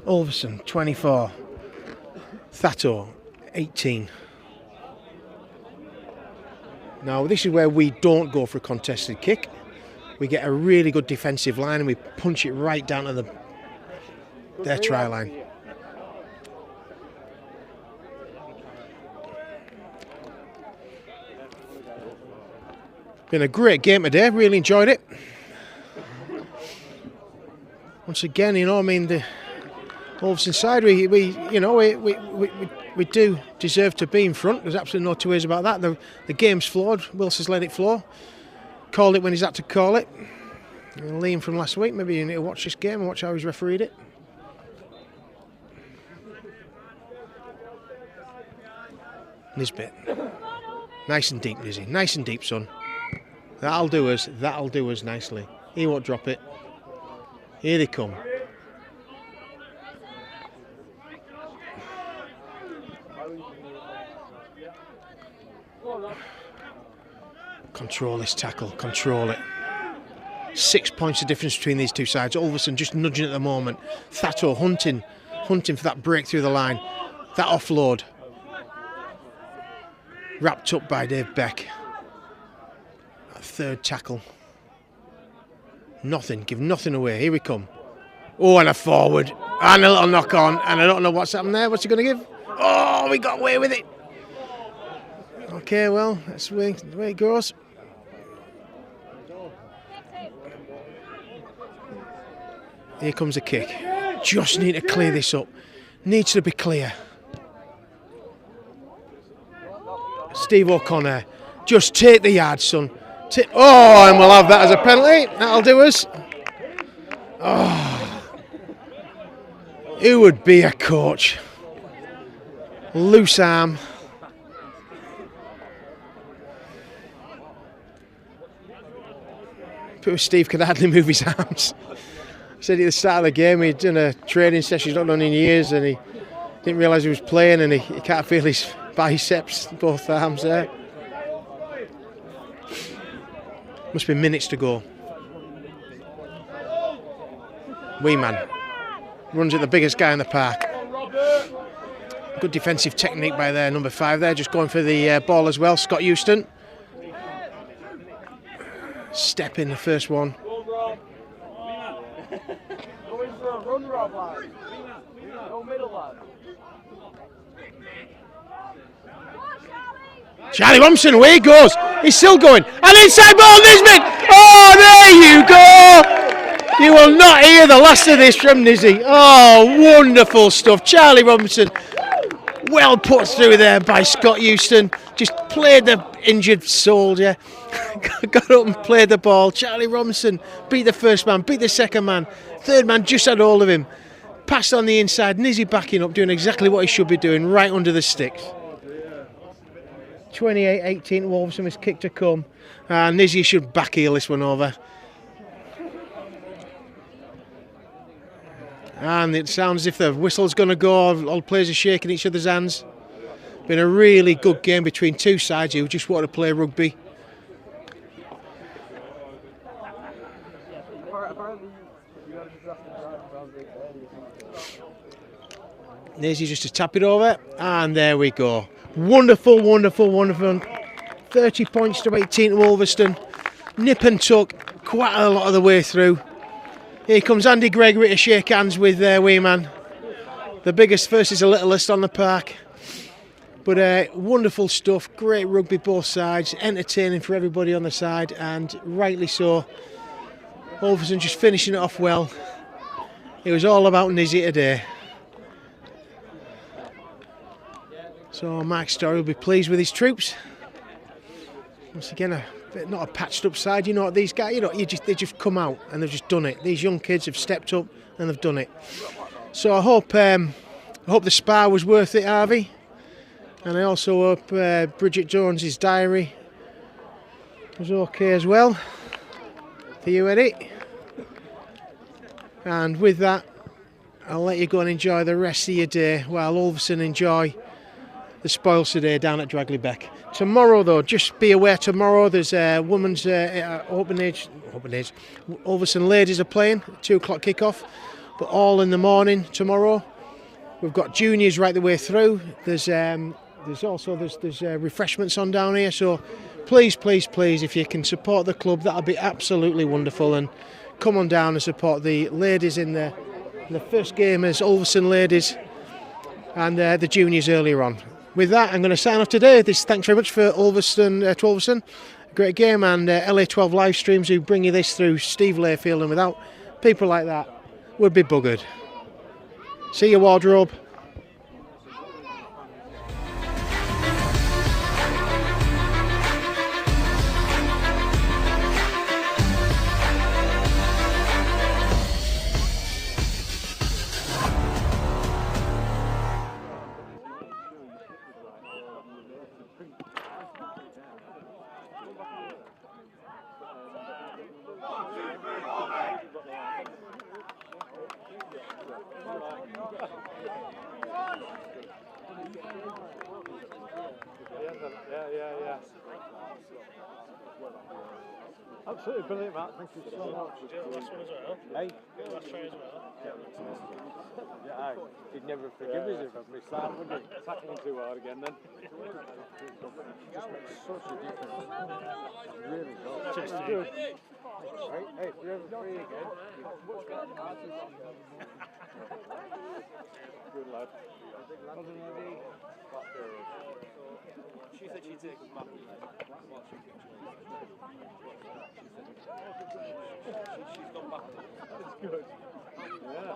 D: Ulverston 24. Thatto 18. Now this is where we don't go for a contested kick. We get a really good defensive line and we punch it right down to their try line. Been a great game today, really enjoyed it. Once again, you know, I mean, the Ulverston side, we do deserve to be in front. There's absolutely no two ways about that. The game's flawed. Wilson's let it flow. Called it when he's had to call it. And Liam from last week, maybe you need to watch this game and watch how he's refereed it. Nisbet. Nice and deep, Nizzy. Nice and deep, son. That'll do us. That'll do us nicely. He won't drop it. Here they come. Control this tackle. Control it. 6 points of difference between these two sides. Ulverston just nudging at the moment. Thatto hunting for that break through the line. That offload. Wrapped up by Dave Beck. That third tackle. Nothing. Give nothing away. Here we come. Oh, and a forward. And a little knock on. And I don't know what's happened there. What's he going to give? Oh, we got away with it. Okay, well, that's the way it goes. Here comes a kick. Just need to clear this up. Needs to be clear. Steve O'Connor. Just take the yard, son. Oh, and we'll have that as a penalty. That'll do us. Oh. Who would be a coach? Loose arm. Poor Steve could hardly move his arms. He said at the start of the game he'd done a training session he's not done in years and he didn't realise he was playing and he can't feel his biceps, both arms there. Must be minutes to go. Wee man runs at the biggest guy in the park. Good defensive technique by their number 5 there, just going for the ball as well. Scott Houston. Step in the first one. Charlie Robinson, away he goes. He's still going. And inside ball, Nisbet. Oh, there you go. You will not hear the last of this from Nizzy. Oh, wonderful stuff. Charlie Robinson, well put through there by Scott Houston. Just played the injured soldier. Got up and played the ball. Charlie Robinson beat the first man, beat the second man. Third man just had hold of him. Passed on the inside. Nizzy backing up, doing exactly what he should be doing, right under the sticks. 28-18 Wolverhampton with kick to come. Nizzy should back heel this one over. And it sounds as if the whistle's going to go. All players are shaking each other's hands. Been a really good game between two sides who just want to play rugby. Nizzy just to tap it over. And there we go. Wonderful, wonderful, wonderful. 30 points to 18 to Ulverston. Nip and tuck quite a lot of the way through. Here comes Andy Gregory to shake hands with Wee Man. The biggest versus the littlest on the park. But wonderful stuff. Great rugby both sides. Entertaining for everybody on the side. And rightly so. Ulverston just finishing it off well. It was all about Nizzy today. So Mark Story will be pleased with his troops. Once again, not a patched up side. You know what these guys, they just come out and they've just done it. These young kids have stepped up and they've done it. So I hope the spar was worth it, Harvey. And I also hope Bridget Jones's diary was okay as well. Are you ready? And with that, I'll let you go and enjoy the rest of your day while Ulverston enjoy the spoils today down at Dragley-Beck. Tomorrow, though, just be aware tomorrow there's a women's open age. Ulverston ladies are playing, 2 o'clock kick-off, but all in the morning tomorrow. We've got juniors right the way through. There's refreshments on down here, so please, if you can support the club, that'll be absolutely wonderful. And come on down and support the ladies in the first game as Ulverston ladies, and the juniors earlier on. With that, I'm going to sign off today. Thanks very much for Ulverston to Ulverston. Great game, and LA12 live streams who bring you this through Steve Layfield, and without people like that, would be buggered. See you, Wardrobe.
B: Yeah. Absolutely brilliant, Matt. Thank you so much.
A: Did you do the last one as well?
B: Hey?
A: Did the last try as well?
B: Yeah, he'd never forgive us if I missed that, would he? Tackling too hard again then. Just makes such a difference. Really does.
A: Cheers, Steve.
B: Good. Hey, if you're ever free again, good lad.
A: She said she'd take us back. She's gone back.
B: That's good. Yeah.